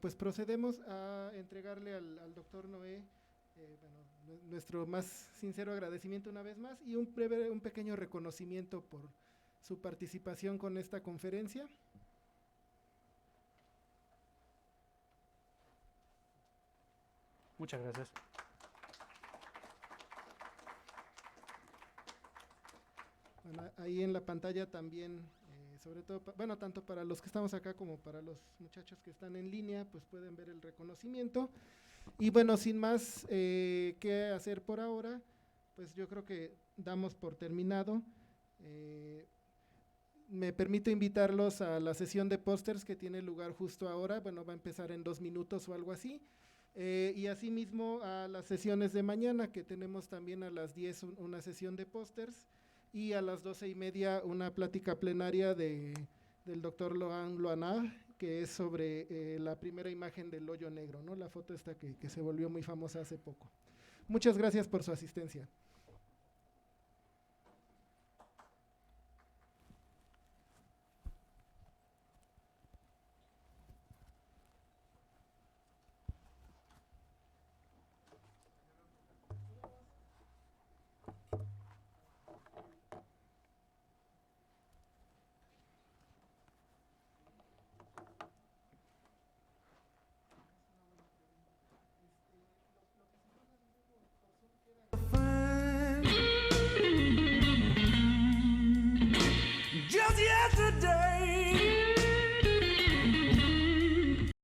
pues procedemos a entregarle al doctor Noé nuestro más sincero agradecimiento una vez más y un pequeño reconocimiento por su participación con esta conferencia. Muchas gracias. Bueno, ahí en la pantalla también, sobre todo, bueno, tanto para los que estamos acá como para los muchachos que están en línea, pues pueden ver el reconocimiento. Y bueno, sin más que hacer por ahora, pues yo creo que damos por terminado. Me permito invitarlos a la sesión de pósters que tiene lugar justo ahora. Bueno, va a empezar en 2 minutos o algo así. Y asimismo a las sesiones de mañana, que tenemos también a las 10 una sesión de pósters y a las 12:30 una plática plenaria del doctor Laurent Loanard, que es sobre la primera imagen del hoyo negro, ¿no? La foto esta que se volvió muy famosa hace poco. Muchas gracias por su asistencia.